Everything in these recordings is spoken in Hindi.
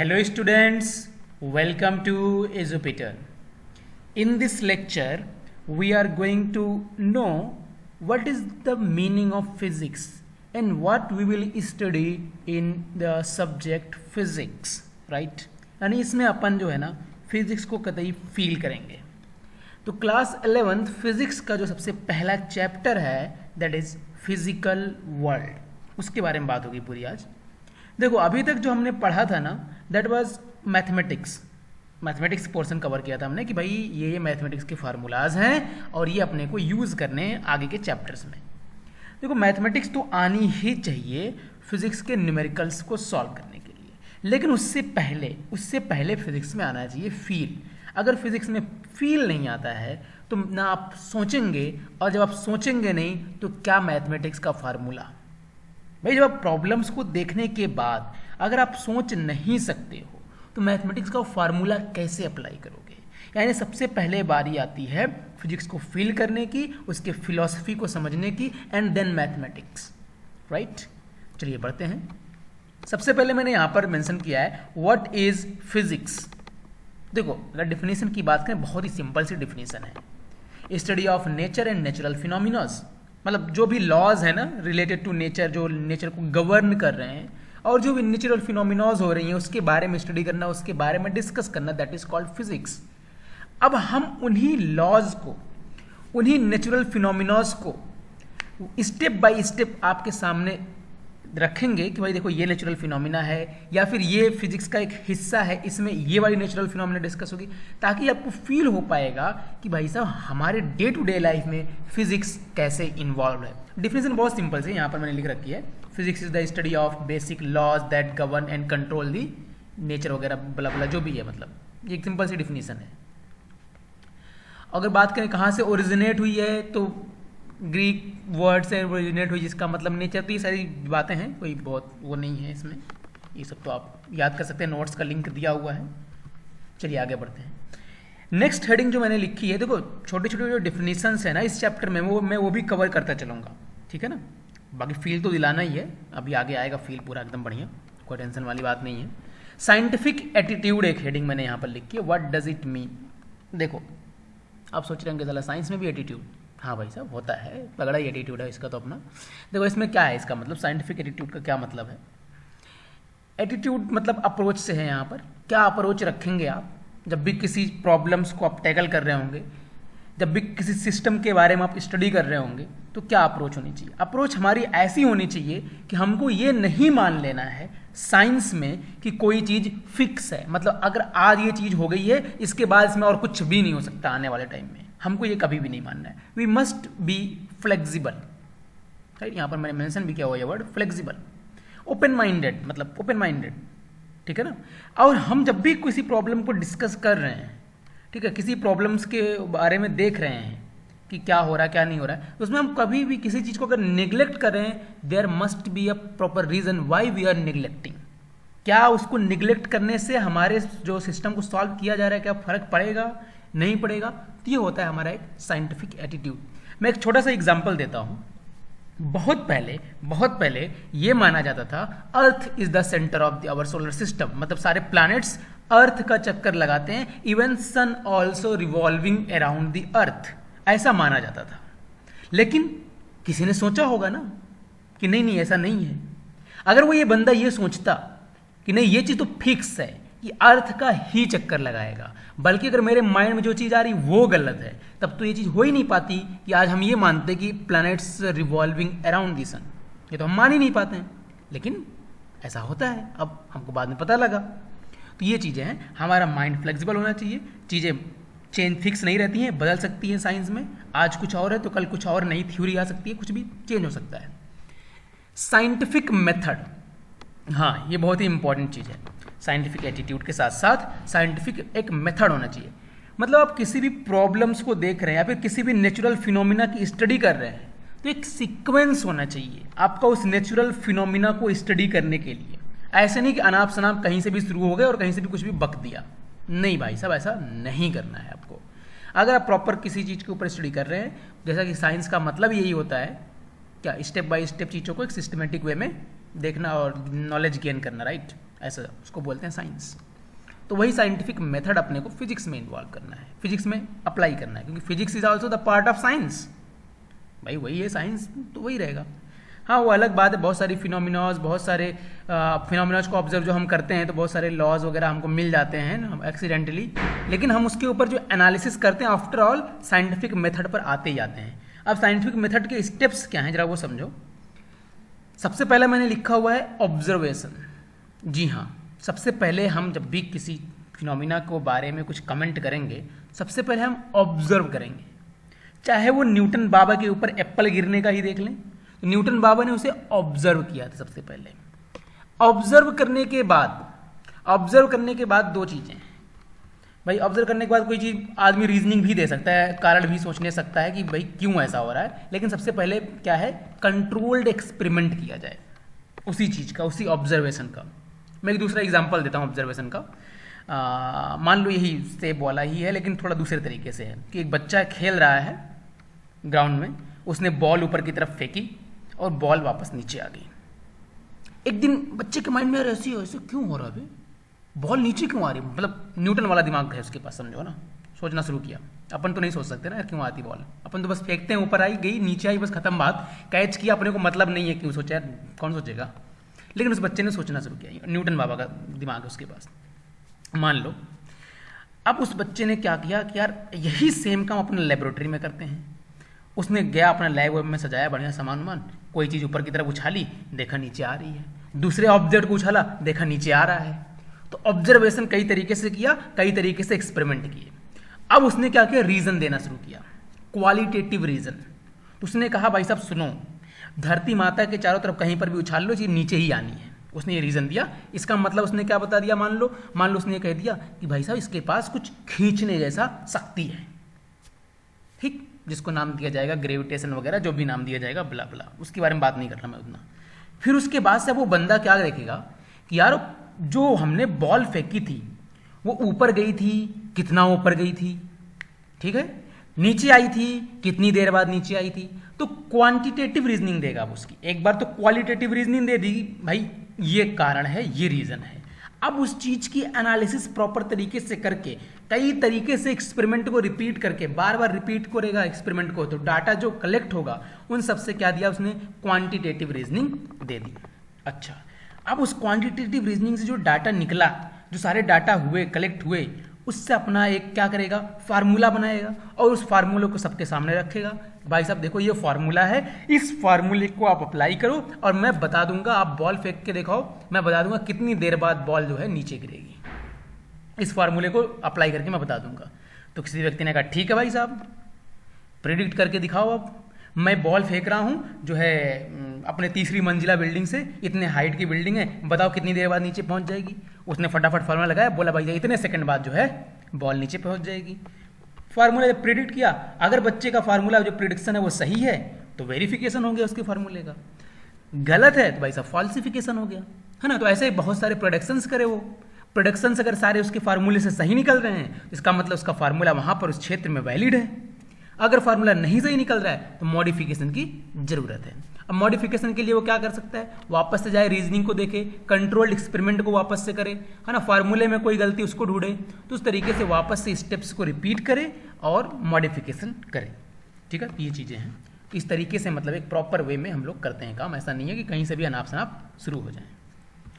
Hello students, welcome to Azupeter. In this lecture, we are going to know what is the meaning of physics and what we will study in the subject physics, right? यानी इसमें अपन जो है ना फिजिक्स को कतई फील करेंगे. तो क्लास 11th फिजिक्स का जो सबसे पहला चैप्टर है दैट इज फिजिकल वर्ल्ड, उसके बारे में बात होगी पूरी आज. देखो अभी तक जो हमने पढ़ा था ना that was mathematics portion cover किया था हमने कि भाई ये मैथमेटिक्स के फार्मूलाज हैं और ये अपने को यूज़ करने हैं आगे के चैप्टर्स में. देखो मैथमेटिक्स तो आनी ही चाहिए फिजिक्स के न्यूमेरिकल्स को सॉल्व करने के लिए, लेकिन उससे पहले फिजिक्स में आना चाहिए फील. अगर फिजिक्स में फील नहीं आता है तो ना आप सोचेंगे, और जब आप सोचेंगे नहीं तो क्या मैथमेटिक्स का फार्मूला. भाई जब आप प्रॉब्लम्स को देखने के बाद अगर आप सोच नहीं सकते हो तो मैथमेटिक्स का फार्मूला कैसे अप्लाई करोगे. यानी सबसे पहले बारी आती है फिजिक्स को फील करने की, उसके फिलॉसफी को समझने की, एंड देन मैथमेटिक्स, राइट. चलिए बढ़ते हैं. सबसे पहले मैंने यहाँ पर मेंशन किया है व्हाट इज फिजिक्स. देखो अगर डिफिनेशन की बात करें बहुत ही सिंपल सी डिफिनेशन है, study of nature and natural phenomenas. मतलब जो भी लॉज है ना रिलेटेड टू नेचर, जो नेचर को गवर्न कर रहे हैं, और जो भी नेचुरल फिनोमिनाज हो रही हैं उसके बारे में स्टडी करना, उसके बारे में डिस्कस करना, दैट इज कॉल्ड फिजिक्स. अब हम उन्हीं लॉज को, उन्हीं नेचुरल फिनोमिनाज को स्टेप बाय स्टेप आपके सामने रखेंगे कि भाई देखो ये नेचुरल फिनोमिना है या फिर ये फिजिक्स का एक हिस्सा है, इसमें ये वाली नेचुरल फिनोमिना डिस्कस होगी, ताकि आपको फील हो पाएगा कि भाई साहब हमारे डे टू डे लाइफ में फिजिक्स कैसे इन्वॉल्व है. डिफिनेशन बहुत सिंपल से यहाँ पर मैंने लिख रखी है, physics is the study of basic laws that govern and control the nature वगैरह बला बला जो भी है. मतलब ये एक सिंपल सी डिफिनेशन है. अगर बात करें कहाँ से ओरिजिनेट हुई है तो ग्रीक वर्ड से ओरिजिनेट हुई, जिसका मतलब नेचर. तो ये सारी बातें हैं, कोई बहुत वो नहीं है इसमें, ये सब तो आप याद कर सकते हैं, नोट्स का लिंक दिया हुआ है. चलिए आगे बढ़ते हैं. नेक्स्ट हेडिंग जो मैंने लिखी है, देखो छोटे छोटे जो डिफिनेशंस है ना इस चैप्टर में मैं वो भी कवर करता चलूँगा, ठीक है ना. बाकी फील तो दिलाना ही है, अभी आगे आएगा फील पूरा एकदम बढ़िया, कोई टेंशन वाली बात नहीं है. साइंटिफिक एटीट्यूड एक हेडिंग मैंने यहाँ पर लिखी है, व्हाट डज इट मीन. देखो आप सोच रहे होंगे चला साइंस में भी एटीट्यूड, हाँ भाई साहब होता है, तगड़ा ही एटीट्यूड है इसका तो अपना. देखो इसमें क्या है, इसका मतलब साइंटिफिक एटीट्यूड का क्या मतलब है. एटीट्यूड मतलब अप्रोच से है. यहाँ पर क्या अप्रोच रखेंगे आप जब भी किसी प्रॉब्लम्स को आप टैकल कर रहे होंगे, जब भी किसी सिस्टम के बारे में आप स्टडी कर रहे होंगे, तो क्या अप्रोच होनी चाहिए. अप्रोच हमारी ऐसी होनी चाहिए कि हमको ये नहीं मान लेना है साइंस में कि कोई चीज़ फिक्स है. मतलब अगर आज ये चीज़ हो गई है इसके बाद इसमें और कुछ भी नहीं हो सकता आने वाले टाइम में, हमको ये कभी भी नहीं मानना है. We must be flexible, right. यहाँ पर मैंने मेंशन भी किया हुआ ये वर्ड फ्लेक्सिबल. ओपन माइंडेड मतलब ओपन माइंडेड, ठीक है ना. और हम जब भी किसी प्रॉब्लम को डिस्कस कर रहे हैं, ठीक है, किसी प्रॉब्लम्स के बारे में देख रहे हैं कि क्या हो रहा है क्या नहीं हो रहा है, तो उसमें हम कभी भी किसी चीज़ को अगर निगलेक्ट कर रहे हैं, there must be a proper reason why we are neglecting. क्या उसको निगलेक्ट करने से हमारे जो सिस्टम को सॉल्व किया जा रहा है क्या फ़र्क पड़ेगा नहीं पड़ेगा. तो ये होता है हमारा एक साइंटिफिक एटीट्यूड. मैं एक छोटा सा एग्जांपल देता हूँ. बहुत पहले ये माना जाता था earth is the centre of our solar system. मतलब सारे प्लैनेट्स अर्थ का चक्कर लगाते हैं, even sun also revolving around the earth, ऐसा माना जाता था. लेकिन किसी ने सोचा होगा ना कि नहीं ऐसा नहीं है. अगर वो ये बंदा ये सोचता कि नहीं ये चीज़ तो फिक्स है कि अर्थ का ही चक्कर लगाएगा, बल्कि अगर मेरे माइंड में जो चीज़ आ रही वो गलत है, तब तो ये चीज़ हो ही नहीं पाती कि आज हम ये मानते कि प्लैनेट्स रिवॉल्विंग अराउंड दी सन. ये तो हम मान ही नहीं पाते हैं, लेकिन ऐसा होता है, अब हमको बाद में पता लगा. तो ये चीज़ें हैं, हमारा माइंड फ्लेक्सिबल होना चाहिए. चीज़ें चेंज फिक्स नहीं रहती हैं, बदल सकती हैं साइंस में. आज कुछ और है तो कल कुछ और नई थ्योरी आ सकती है, कुछ भी चेंज हो सकता है. साइंटिफिक मेथड, हाँ ये बहुत ही इंपॉर्टेंट चीज़ है. साइंटिफिक एटीट्यूड के साथ साथ साइंटिफिक एक मेथड होना चाहिए. मतलब आप किसी भी प्रॉब्लम्स को देख रहे हैं या फिर किसी भी नेचुरल फिनोमिना की स्टडी कर रहे हैं तो एक सीक्वेंस होना चाहिए आपका उस नेचुरल फिनोमिना को स्टडी करने के लिए. ऐसे नहीं कि अनाप शनाप कहीं से भी शुरू हो गए और कहीं से भी कुछ भी बक दिया. नहीं भाई साहब ऐसा नहीं करना है आपको. अगर आप प्रॉपर किसी चीज़ के ऊपर स्टडी कर रहे हैं, जैसा कि साइंस का मतलब यही होता है क्या, स्टेप बाय स्टेप चीज़ों को एक सिस्टमेटिक वे में देखना और नॉलेज गेन करना, राइट. ऐसा उसको बोलते हैं साइंस। तो वही साइंटिफिक मेथड अपने को फिजिक्स में इन्वॉल्व करना है, फिजिक्स में अप्लाई करना है, क्योंकि physics is also the part of science. भाई वही है साइंस, तो वही रहेगा। हाँ वो अलग बात है, बहुत सारी फिनोमिनाज, बहुत सारे फिनोमिनाज को ऑब्जर्व जो हम करते हैं तो बहुत सारे लॉज वगैरह हमको मिल जाते हैं हम एक्सीडेंटली, लेकिन हम उसके ऊपर जो एनालिसिस करते हैं आफ्टर ऑल साइंटिफिक मेथड पर आते ही आते हैं। अब साइंटिफिक मेथड के स्टेप्स क्या हैं जरा वो समझो। सबसे पहले मैंने लिखा हुआ है ऑब्जर्वेशन। जी हाँ, सबसे पहले हम जब भी किसी फिनोमिना को बारे में कुछ कमेंट करेंगे, सबसे पहले हम ऑब्जर्व करेंगे। चाहे वो न्यूटन बाबा के ऊपर एप्पल गिरने का ही देख लें, तो न्यूटन बाबा ने उसे ऑब्जर्व किया था सबसे पहले। ऑब्जर्व करने के बाद दो चीज़ें। भाई ऑब्जर्व करने के बाद कोई चीज़ आदमी रीजनिंग भी दे सकता है, कारण भी सोचने सकता है कि भाई क्यों ऐसा हो रहा है, लेकिन सबसे पहले क्या है, कंट्रोल्ड एक्सपेरिमेंट किया जाए उसी चीज़ का, उसी ऑब्जर्वेशन का। मैं एक दूसरा एग्जांपल देता हूँ ऑब्जर्वेशन का। मान लो यही सेब वाला ही है, लेकिन थोड़ा दूसरे तरीके से है कि एक बच्चा खेल रहा है ग्राउंड में, उसने बॉल ऊपर की तरफ फेंकी और बॉल वापस नीचे आ गई। एक दिन बच्चे के माइंड में ऐसे क्यों हो रहा है, बॉल नीचे क्यों आ रही है, मतलब न्यूटन वाला दिमाग है उसके पास, समझो ना, सोचना शुरू किया। अपन तो नहीं सोच सकते ना यार क्यों आती बॉल, अपन तो बस फेंकते हैं, ऊपर आई गई नीचे आई, बस खत्म बात, कैच किया, अपने को मतलब नहीं है क्यों सोचा यार, कौन सोचेगा। लेकिन उस बच्चे ने सोचना शुरू किया, न्यूटन बाबा का दिमाग है उसके पास, मान लो। अब उस बच्चे ने क्या किया कि यार यही सेम काम अपने लेबोरेटरी में करते हैं। उसने गया अपना लैब वेब में सजाया बढ़िया सामान वामान, कोई चीज़ ऊपर की तरफ उछाली, देखा नीचे आ रही है, दूसरे ऑब्जेक्ट को उछाला, देखा नीचे आ रहा है। तो ऑब्जर्वेशन कई तरीके से किया, कई तरीके से एक्सपेरिमेंट किए। अब उसने क्या किया, रीजन देना शुरू किया, क्वालिटेटिव रीजन। तो उसने कहा भाई साहब सुनो, धरती माता के चारों तरफ कहीं पर भी उछाल लो, चीज़ नीचे ही आनी है। उसने ये रीज़न दिया। इसका मतलब उसने क्या बता दिया, मान लो उसने कह दिया कि भाई साहब इसके पास कुछ खींचने जैसा शक्ति है, ठीक, जिसको नाम दिया जाएगा ग्रेविटेशन वगैरह, जो भी नाम दिया जाएगा, ब्ला ब्ला, उसके बारे में बात नहीं कर रहा मैं उतना। फिर उसके बाद से वो बंदा क्या देखेगा कि यार जो हमने बॉल फेंकी थी वो ऊपर गई थी, कितना ऊपर गई थी, ठीक है, नीचे आई थी, कितनी देर बाद नीचे आई थी। तो क्वांटिटेटिव रीजनिंग देगा अब उसकी। एक बार तो क्वालिटेटिव रीजनिंग दे दी, भाई ये कारण है, ये रीजन है। अब उस चीज की एनालिसिस प्रॉपर तरीके से करके, कई तरीके से एक्सपेरिमेंट को रिपीट करके, बार बार रिपीट करेगा एक्सपेरिमेंट को, तो डाटा जो कलेक्ट होगा उन सबसे क्या दिया उसने, क्वांटिटेटिव रीजनिंग दे दी। अच्छा, अब उस क्वांटिटेटिव रीजनिंग से जो डाटा निकला, जो सारे डाटा हुए, कलेक्ट हुए, उससे अपना एक क्या करेगा, फार्मूला बनाएगा और उस फार्मूले को सबके सामने रखेगा। भाई साहब देखो ये फार्मूला है, इस फार्मूले को आप अप्लाई करो और मैं बता दूंगा, आप बॉल फेंक के दिखाओ, मैं बता दूंगा कितनी देर बाद बॉल जो है नीचे गिरेगी। इस फार्मूले को अप्लाई करके मैं बता दूंगा। तो किसी व्यक्ति ने कहा ठीक है भाई साहब, प्रिडिक्ट करके दिखाओ। अब मैं बॉल फेंक रहा हूँ जो है अपने तीसरी मंजिला बिल्डिंग से, इतने हाइट की बिल्डिंग है, बताओ कितनी देर बाद नीचे पहुँच जाएगी। उसने फटाफट फार्मूला लगाया, बोला भाई इतने सेकंड बाद जो है बॉल नीचे पहुँच जाएगी। फार्मूला जब प्रिडिक्ट किया, अगर बच्चे का फार्मूला जो प्रिडिक्शन है वो सही है तो वेरिफिकेशन हो गया उसके फार्मूले का, गलत है तो भाई साहब फॉल्सिफिकेशन हो गया, है ना। तो ऐसे ही बहुत सारे प्रोडक्शंस करे वो, प्रोडक्शंस अगर सारे उसके फार्मूले से सही निकल रहे हैं, इसका मतलब उसका फार्मूला वहाँ पर उस क्षेत्र में वैलिड है। अगर फार्मूला नहीं सही निकल रहा है तो मॉडिफिकेशन की जरूरत है। अब मॉडिफिकेशन के लिए वो क्या कर सकता है, वापस से जाए रीजनिंग को देखे, कंट्रोल्ड एक्सपेरिमेंट को वापस से करे, है ना, फार्मूले में कोई गलती उसको ढूंढे, तो उस तरीके से वापस से स्टेप्स को रिपीट करे और मॉडिफिकेशन करे, ठीक है। ये चीज़ें हैं, इस तरीके से मतलब एक प्रॉपर वे में हम लोग करते हैं काम। ऐसा नहीं है कि कहीं से भी अनाप शनाप शुरू हो जाए।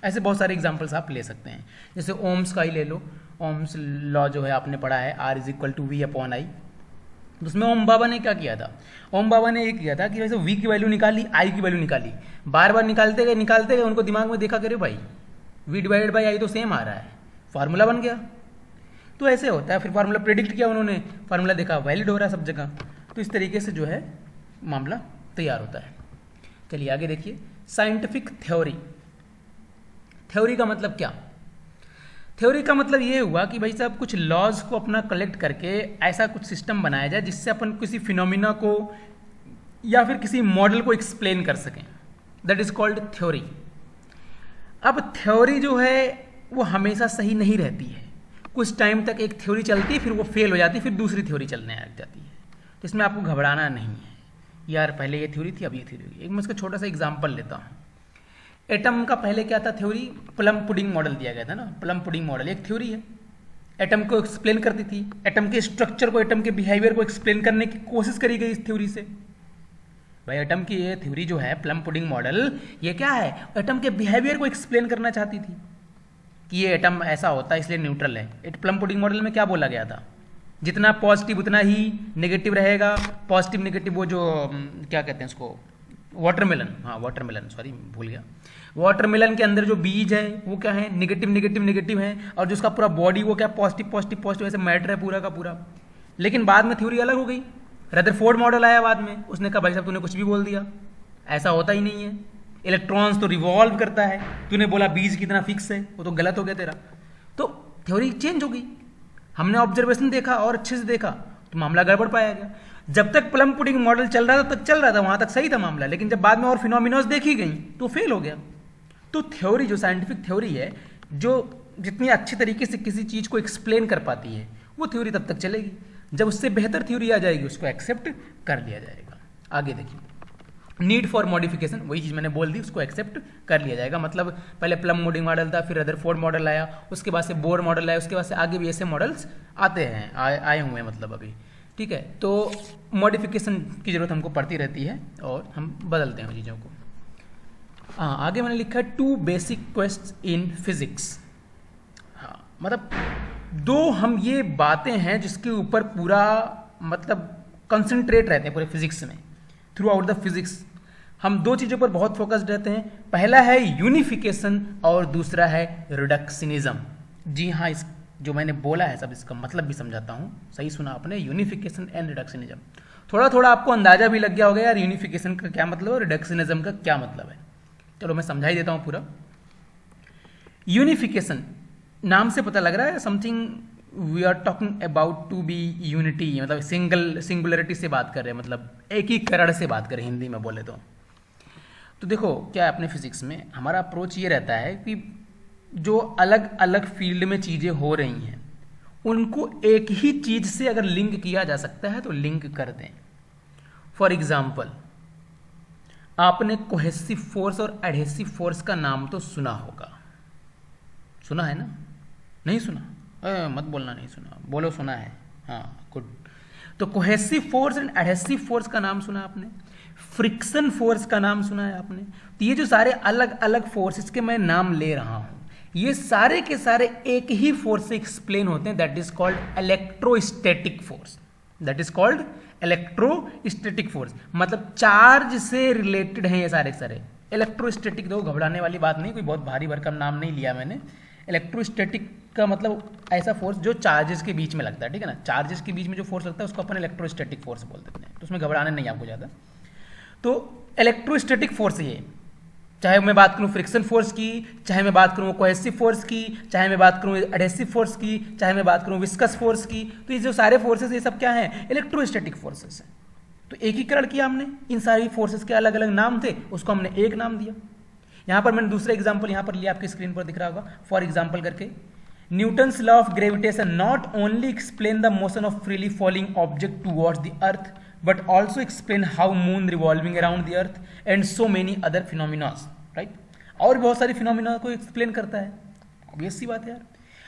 ऐसे बहुत सारे एग्जाम्पल्स आप ले सकते हैं, जैसे ओम्स का ही ले लो। ओम्स लॉ जो है आपने पढ़ा है, R=V/I। उसमें ओम बाबा ने क्या किया था, ओम बाबा ने ये किया था कि वैसे V की वैल्यू निकाली, I की वैल्यू निकाली, बार बार निकालते गए, उनको दिमाग में देखा करे भाई V/I तो सेम आ रहा है, फार्मूला बन गया। तो ऐसे होता है। फिर फार्मूला प्रेडिक्ट किया उन्होंने, फार्मूला देखा वैलिड हो रहा है सब जगह, तो इस तरीके से जो है मामला तैयार होता है। चलिए आगे देखिए, साइंटिफिक थ्योरी। थ्योरी का मतलब क्या, थ्योरी का मतलब ये हुआ कि भाई साहब कुछ लॉज को अपना कलेक्ट करके ऐसा कुछ सिस्टम बनाया जाए जिससे अपन किसी फिनोमिना को या फिर किसी मॉडल को एक्सप्लेन कर सकें, दैट इज कॉल्ड थ्योरी। अब थ्योरी जो है वो हमेशा सही नहीं रहती है, कुछ टाइम तक एक थ्योरी चलती है, फिर वो फेल हो जाती है, फिर दूसरी थ्योरी चलने लग जाती है। तो इसमें आपको घबराना नहीं है, यार पहले ये थ्योरी थी अब ये थ्योरी। एक मैं इसका छोटा सा एग्जाम्पल लेता हूँ। एटम का पहले क्या था थ्योरी, प्लम पुडिंग मॉडल दिया गया था ना, प्लम पुडिंग मॉडल एक थ्योरी है, एटम को एक्सप्लेन करती थी, एटम के स्ट्रक्चर को, एटम के बिहेवियर को एक्सप्लेन करने की कोशिश करी गई इस थ्योरी से। भाई एटम की ये थ्योरी जो है प्लम पुडिंग मॉडल, ये क्या है, एटम के बिहेवियर को एक्सप्लेन करना चाहती थी कि ये एटम ऐसा होता है इसलिए न्यूट्रल है। प्लम पुडिंग मॉडल में क्या बोला गया था, जितना पॉजिटिव उतना ही नेगेटिव रहेगा, पॉजिटिव नेगेटिव वो जो क्या कहते हैं उसको, वाटरमेलन, हाँ वाटरमेलन, सॉरी भूल गया, वाटरमेलन के अंदर जो बीज है वो क्या है, नेगेटिव नेगेटिव नेगेटिव है, और जो उसका पूरा बॉडी वो क्या पॉजिटिव पॉजिटिव पॉजिटिव ऐसे मैटर है पूरा का पूरा। लेकिन बाद में थ्योरी अलग हो गई, रदरफोर्ड मॉडल आया बाद में, उसने कहा भाई साहब तूने कुछ भी बोल दिया, ऐसा होता ही नहीं है, इलेक्ट्रॉन्स तो रिवॉल्व करता है, तूने बोला बीज कितना फिक्स है, वो तो गलत हो गया तेरा। तो थ्योरी चेंज हो गई, हमने ऑब्जर्वेशन देखा और अच्छे से देखा तो मामला गड़बड़ पाया गया। जब तक प्लम पुडिंग मॉडल चल रहा था तब तक चल रहा था, वहां तक सही था मामला, लेकिन जब बाद में और फिनोमिनोस देखी गई तो फेल हो गया। तो थ्योरी जो साइंटिफिक थ्योरी है, जो जितनी अच्छी तरीके से किसी चीज को एक्सप्लेन कर पाती है, वो थ्योरी तब तक चलेगी, जब उससे बेहतर थ्योरी आ जाएगी उसको एक्सेप्ट कर लिया जाएगा। आगे देखिए, नीड फॉर मॉडिफिकेशन, वही चीज मैंने बोल दी, उसको एक्सेप्ट कर लिया जाएगा। मतलब पहले प्लम पुडिंग मॉडल था, फिर रदरफोर्ड मॉडल आया, उसके बाद से बोर मॉडल आया, उसके बाद से आगे भी ऐसे मॉडल्स आते हैं, आए हुए हैं मतलब अभी, ठीक है। तो मॉडिफिकेशन की जरूरत हमको पड़ती रहती है और हम बदलते हैं चीज़ों को। हाँ, आगे मैंने लिखा है 2 बेसिक क्वेश्चन इन फिजिक्स। हाँ, मतलब 2 हम ये बातें हैं जिसके ऊपर पूरा मतलब कंसंट्रेट रहते हैं पूरे फिजिक्स में, थ्रू आउट द फिजिक्स हम 2 चीज़ों पर बहुत फोकस्ड रहते हैं। पहला है यूनिफिकेशन और दूसरा है रिडक्शनिज्म। जी हाँ, इस जो मैंने बोला है सब इसका मतलब भी समझाता हूँ, सही सुना आपने, यूनिफिकेशन एंड रिडक्शनिज्म। थोड़ा थोड़ा आपको अंदाजा भी लग गया होगा यार यूनिफिकेशन का क्या मतलब है, रिडक्शनिज्म का क्या मतलब है। चलो मैं समझा ही देता हूँ पूरा। यूनिफिकेशन नाम से पता लग रहा है something we are talking about to be unity, मतलब सिंगुलरिटी से बात कर रहे हैं, मतलब एकीकरण से बात करें हिंदी में बोले तो देखो क्या है, अपने फिजिक्स में हमारा अप्रोच ये रहता है कि जो अलग अलग फील्ड में चीज़ें हो रही हैं उनको एक ही चीज़ से अगर लिंक किया जा सकता है तो लिंक कर दें। फॉर एग्जाम्पल, आपने कोहेसिव फोर्स और एडहेसिव फोर्स का नाम तो सुना होगा, सुना है ना, नहीं सुना? मत बोलना नहीं सुना, बोलो सुना है। हाँ गुड। तो cohesive force and adhesive force का नाम सुना आपने, फ्रिक्शन फोर्स का नाम सुना है आपने। तो ये जो सारे अलग अलग फोर्सेस के मैं नाम ले रहा हूं, ये सारे के सारे एक ही फोर्स से एक्सप्लेन होते हैं, that is called electrostatic force. That is called electrostatic force, मतलब चार्ज से रिलेटेड हैं ये सारे के सारे। इलेक्ट्रोस्टैटिक दो घबराने वाली बात नहीं, कोई बहुत भारी भरकम नाम नहीं लिया मैंने। इलेक्ट्रोस्टैटिक का मतलब ऐसा फोर्स जो चार्जेस के बीच में लगता है, ठीक है ना, चार्जेस के बीच में जो फोर्स लगता है उसको अपन इलेक्ट्रोस्टैटिक फोर्स बोल देते हैं, तो उसमें घबराने नहीं आपको ज़्यादा। तो इलेक्ट्रोस्टैटिक फोर्स ये, चाहे मैं बात करूं फ्रिक्शन फोर्स की, चाहे मैं बात करूं कोहेसिव फोर्स की, चाहे मैं बात करूं एडहेसिव फोर्स की, चाहे मैं बात करूं विस्कस फोर्स की, तो ये जो सारे फोर्सेस ये सब क्या हैं, इलेक्ट्रोस्टैटिक फोर्सेस हैं। तो एकीकरण किया हमने, इन सारी फोर्सेस के अलग अलग नाम थे, उसको हमने एक नाम दिया। यहां पर मैंने दूसरा एग्जाम्पल यहां पर लिया, आपकी स्क्रीन पर दिख रहा होगा, फॉर एग्जाम्पल करके, Newton's law of gravitation not only explain the motion of freely falling object towards the earth but also explain how moon revolving around the earth and so many other phenomena, right? और बहुत सारी फिनोमिना को एक्सप्लेन करता है। ऑब्वियस सी बात है यार,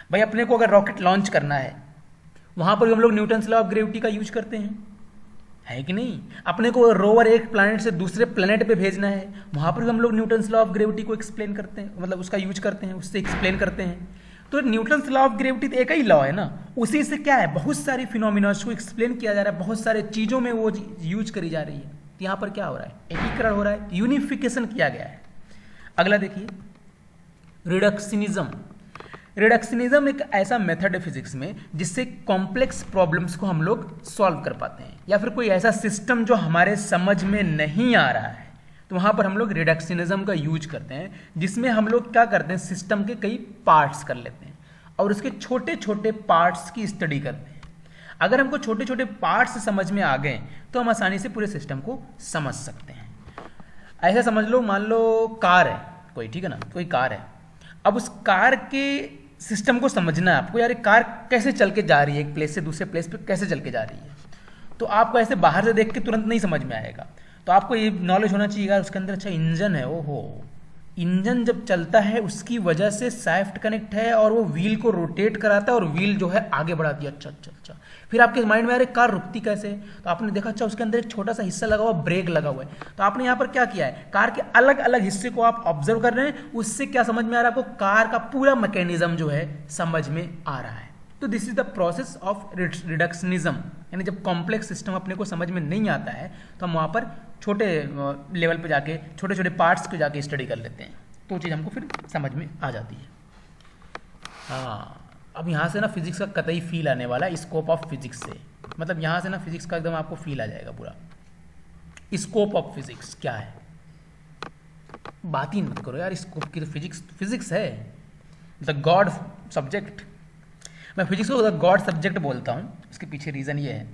भाई अपने को अगर रॉकेट लॉन्च करना है वहां पर हम लोग न्यूटन्स लॉ ऑफ ग्रेविटी का यूज करते हैं, है कि नहीं? अपने को रोवर एक प्लैनेट से दूसरे प्लैनेट पे भेजना है, वहां पर हम लोग न्यूटन्स लॉ ऑफ ग्रेविटी को एक्सप्लेन करते हैं, मतलब उसका यूज करते हैं, उससे एक्सप्लेन करते हैं। तो न्यूटन्स लॉ ऑफ ग्रेविटी तो एक ही लॉ है ना, उसी से क्या है, बहुत सारी फिनोमिनास को एक्सप्लेन किया जा रहा है, बहुत सारे चीजों में वो यूज करी जा रही है। तो यहाँ पर क्या हो रहा है, एकीकरण हो रहा है, यूनिफिकेशन किया गया है। अगला देखिए, रिडक्शनिज्म। रिडक्शनिज्म एक ऐसा मेथड है फिजिक्स में जिससे कॉम्प्लेक्स प्रॉब्लम्स को हम लोग सॉल्व कर पाते हैं, या फिर कोई ऐसा सिस्टम जो हमारे समझ में नहीं आ रहा है तो वहां पर हम लोग रिडक्शनिज्म का यूज करते हैं, जिसमें हम लोग क्या करते हैं, सिस्टम के कई पार्ट्स कर लेते हैं और उसके छोटे छोटे पार्ट्स की स्टडी करते हैं। अगर हमको छोटे छोटे पार्ट्स समझ में आ गए तो हम आसानी से पूरे सिस्टम को समझ सकते हैं। ऐसा समझ लो, मान लो कार है कोई, ठीक है ना, कोई कार है। अब उस कार के सिस्टम को समझना है आपको, यार ये कार कैसे चल के जा रही है, एक प्लेस से दूसरे प्लेस पे कैसे चल के जा रही है। तो आपको ऐसे बाहर से देख के तुरंत नहीं समझ में आएगा, तो आपको ये नॉलेज होना चाहिए यार उसके अंदर अच्छा इंजन है, ओहो इंजन जब चलता है उसकी वजह से शाफ्ट कनेक्ट है और वो व्हील को रोटेट कराता है और व्हील जो है आगे बढ़ा दिया। अच्छा अच्छा अच्छा, फिर आपके माइंड में आ रहा है कार रुकती कैसे, तो आपने देखा अच्छा उसके अंदर एक छोटा सा हिस्सा लगा हुआ, ब्रेक लगा हुआ है। तो आपने यहाँ पर क्या किया है, कार के अलग अलग हिस्से को आप ऑब्जर्व कर रहे हैं, उससे क्या समझ में आ रहा है आपको, कार का पूरा मैकेनिज्म जो है समझ में आ रहा है। तो this is the process of reductionism, यानी जब कॉम्प्लेक्स सिस्टम अपने को समझ में नहीं आता है तो हम वहाँ पर छोटे लेवल पे जाके छोटे छोटे पार्ट्स को जाके स्टडी कर लेते हैं, तो चीज़ हमको फिर समझ में आ जाती है। हाँ, अब यहाँ से ना फिजिक्स का कतई फील आने वाला है, स्कोप ऑफ फिजिक्स से, मतलब यहाँ से ना फिजिक्स का एकदम आपको फील आ जाएगा पूरा। स्कोप ऑफ फिजिक्स क्या है, बात ही मत करो यार, स्कोप की तो फिजिक्स है, द गॉड सब्जेक्ट। मैं फिजिक्स को द गॉड सब्जेक्ट बोलता हूँ, उसके पीछे रीज़न ये है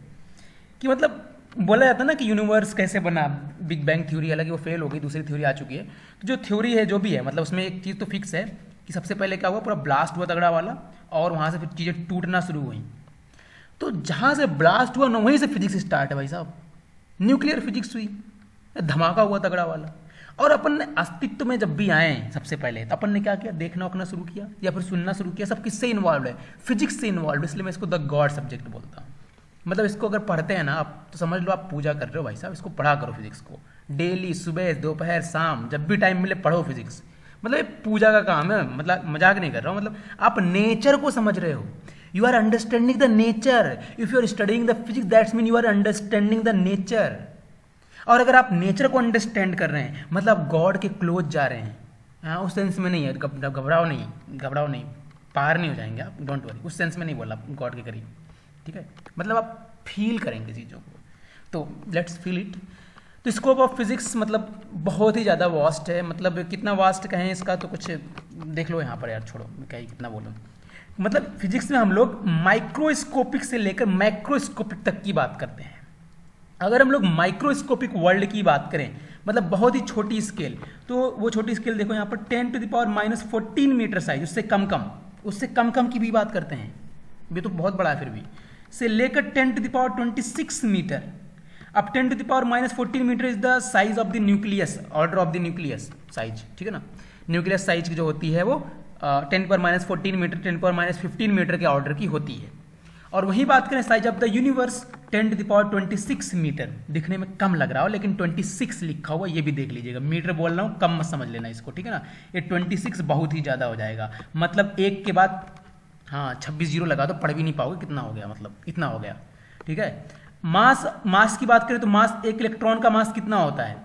कि मतलब बोला जाता है ना कि यूनिवर्स कैसे बना, बिग बैंग थ्योरी, हालांकि वो फेल हो गई, दूसरी थ्योरी आ चुकी है। तो जो थ्योरी है जो भी है, मतलब उसमें एक चीज़ तो फिक्स है कि सबसे पहले क्या हुआ, पूरा ब्लास्ट हुआ तगड़ा वाला, और वहाँ से फिर चीज़ें टूटना शुरू हुई। तो जहाँ से ब्लास्ट हुआ ना वहीं से फिजिक्स स्टार्ट है भाई साहब, न्यूक्लियर फिजिक्स हुई, धमाका हुआ तगड़ा वाला। और अपन ने अस्तित्व में जब भी आए सबसे पहले, तो अपन ने क्या किया, देखना उखना शुरू किया या फिर सुनना शुरू किया, सब किससे इन्वॉल्व है, फिजिक्स से इन्वॉल्व, इसलिए मैं इसको द गॉड सब्जेक्ट बोलता हूँ। मतलब इसको अगर पढ़ते हैं ना आप, तो समझ लो आप पूजा कर रहे हो भाई साहब, इसको पढ़ा करो फिजिक्स को डेली, सुबह दोपहर शाम, जब भी टाइम मिले पढ़ो फिजिक्स। मतलब ये पूजा का काम है, मतलब मजाक नहीं कर रहा हूँ, मतलब आप नेचर को समझ रहे हो, you are understanding the nature. If you are studying the physics that's mean you are understanding the nature. और अगर आप नेचर को अंडरस्टैंड कर रहे हैं मतलब गॉड के क्लोज जा रहे हैं, हाँ उस सेंस में नहीं है, घबराओ नहीं, पार नहीं हो जाएंगे आप, डोंट वरी, उस सेंस में नहीं बोला गॉड के करीब, ठीक है, मतलब आप फील करेंगे चीज़ों को, तो लेट्स फील इट। तो स्कोप ऑफ फिजिक्स मतलब बहुत ही ज़्यादा वास्ट है, मतलब कितना वास्ट कहें इसका तो कुछ देख लो यहाँ पर यार, छोड़ो मैं क्या ही कितना बोलूँ। मतलब फिजिक्स में हम लोग माइक्रोस्कोपिक से लेकर मैक्रोस्कोपिक तक की बात करते हैं। अगर हम लोग माइक्रोस्कोपिक वर्ल्ड की बात करें, मतलब बहुत ही छोटी स्केल, तो वो छोटी स्केल देखो यहाँ पर 10⁻⁻14 मीटर साइज, उससे कम की भी बात करते हैं, ये तो बहुत बड़ा है फिर भी, से लेकर 10⁻26 मीटर। अब 10⁻⁻14 metre is the size of the nucleus, order of the nucleus size, ठीक है ना, न्यूक्लियस साइज जो होती है वो 10⁻14 मीटर 10⁻15 मीटर के ऑर्डर की होती है। और वही बात करें size of the universe 10⁻26 metre, दिखने में कम लग रहा हो लेकिन 26 लिखा हुआ, ये भी देख लीजिएगा, मीटर बोल रहा हूँ कम मत समझ लेना इसको, ठीक है ना, ये 26 बहुत ही ज़्यादा हो जाएगा, मतलब एक के बाद हाँ 26 जीरो लगा तो पढ़ भी नहीं पाओगे, कितना हो गया, मतलब इतना हो गया, ठीक है। मास की बात करें तो मास, एक इलेक्ट्रॉन का मास कितना होता है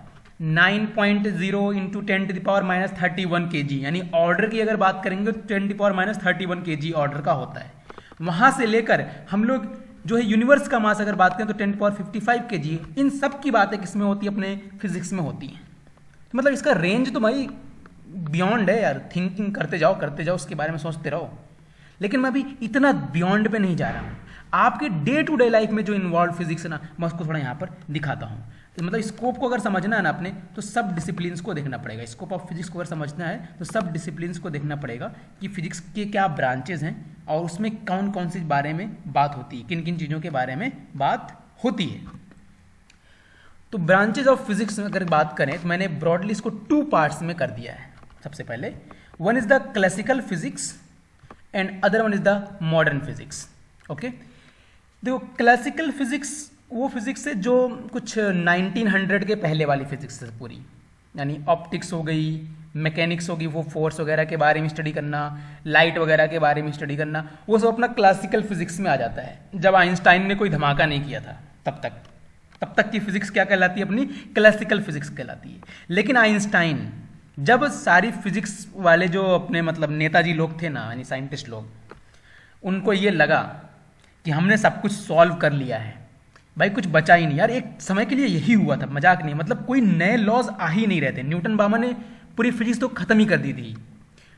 9.0 इंटू 10⁻31 kg, यानी ऑर्डर की अगर बात करेंगे तो 10⁻31 kg ऑर्डर का होता है। वहाँ से लेकर हम लोग जो है यूनिवर्स का मास अगर बात करें तो 10⁻55 kg, इन सब की बातें किस में होती है, अपने फिजिक्स में होती हैं। तो मतलब इसका रेंज तो भाई बियॉन्ड है यार, थिंकिंग करते जाओ उसके बारे में सोचते रहो, लेकिन मैं अभी इतना बियॉन्ड पे नहीं जा रहा हूँ। आपके डे टू डे लाइफ में जो इन्वॉल्व फिजिक्स है ना, मैं उसको थोड़ा यहाँ पर दिखाता हूँ। तो मतलब स्कोप को अगर समझना है ना आपने, तो सब डिसिप्लिन्स को देखना पड़ेगा। स्कोप ऑफ फिजिक्स को अगर समझना है तो सब डिसिप्लिन्स को देखना पड़ेगा कि फिजिक्स के क्या ब्रांचेज हैं और उसमें कौन कौन सी बारे में बात होती है, किन किन चीज़ों के बारे में बात होती है। तो ब्रांचेज ऑफ फिजिक्स में अगर बात करें तो मैंने ब्रॉडली इसको 2 पार्ट्स में कर दिया है। सबसे पहले one is the classical physics and other one is the modern physics. Okay, देखो क्लासिकल फिजिक्स वो फिजिक्स है जो कुछ 1900 के पहले वाली फिजिक्स है पूरी, यानी ऑप्टिक्स हो गई, मैकेनिक्स होगी, वो फोर्स वगैरह के बारे में स्टडी करना, लाइट वगैरह के बारे में स्टडी करना, वो सब अपना क्लासिकल फिजिक्स में आ जाता है। जब आइंस्टाइन ने कोई धमाका नहीं किया था तब तक की फिजिक्स क्या कहलाती है, अपनी क्लासिकल फिजिक्स कहलाती है। लेकिन आइंस्टाइन, जब सारी फिजिक्स वाले जो अपने मतलब नेताजी लोग थे ना, यानी साइंटिस्ट लोग, उनको ये लगा कि हमने सब कुछ सॉल्व कर लिया है, भाई कुछ बचा ही नहीं यार। एक समय के लिए यही हुआ था, मजाक नहीं, मतलब कोई नए लॉज आ ही नहीं रहे थे। न्यूटन बाबा ने पूरी फिजिक्स तो खत्म ही कर दी थी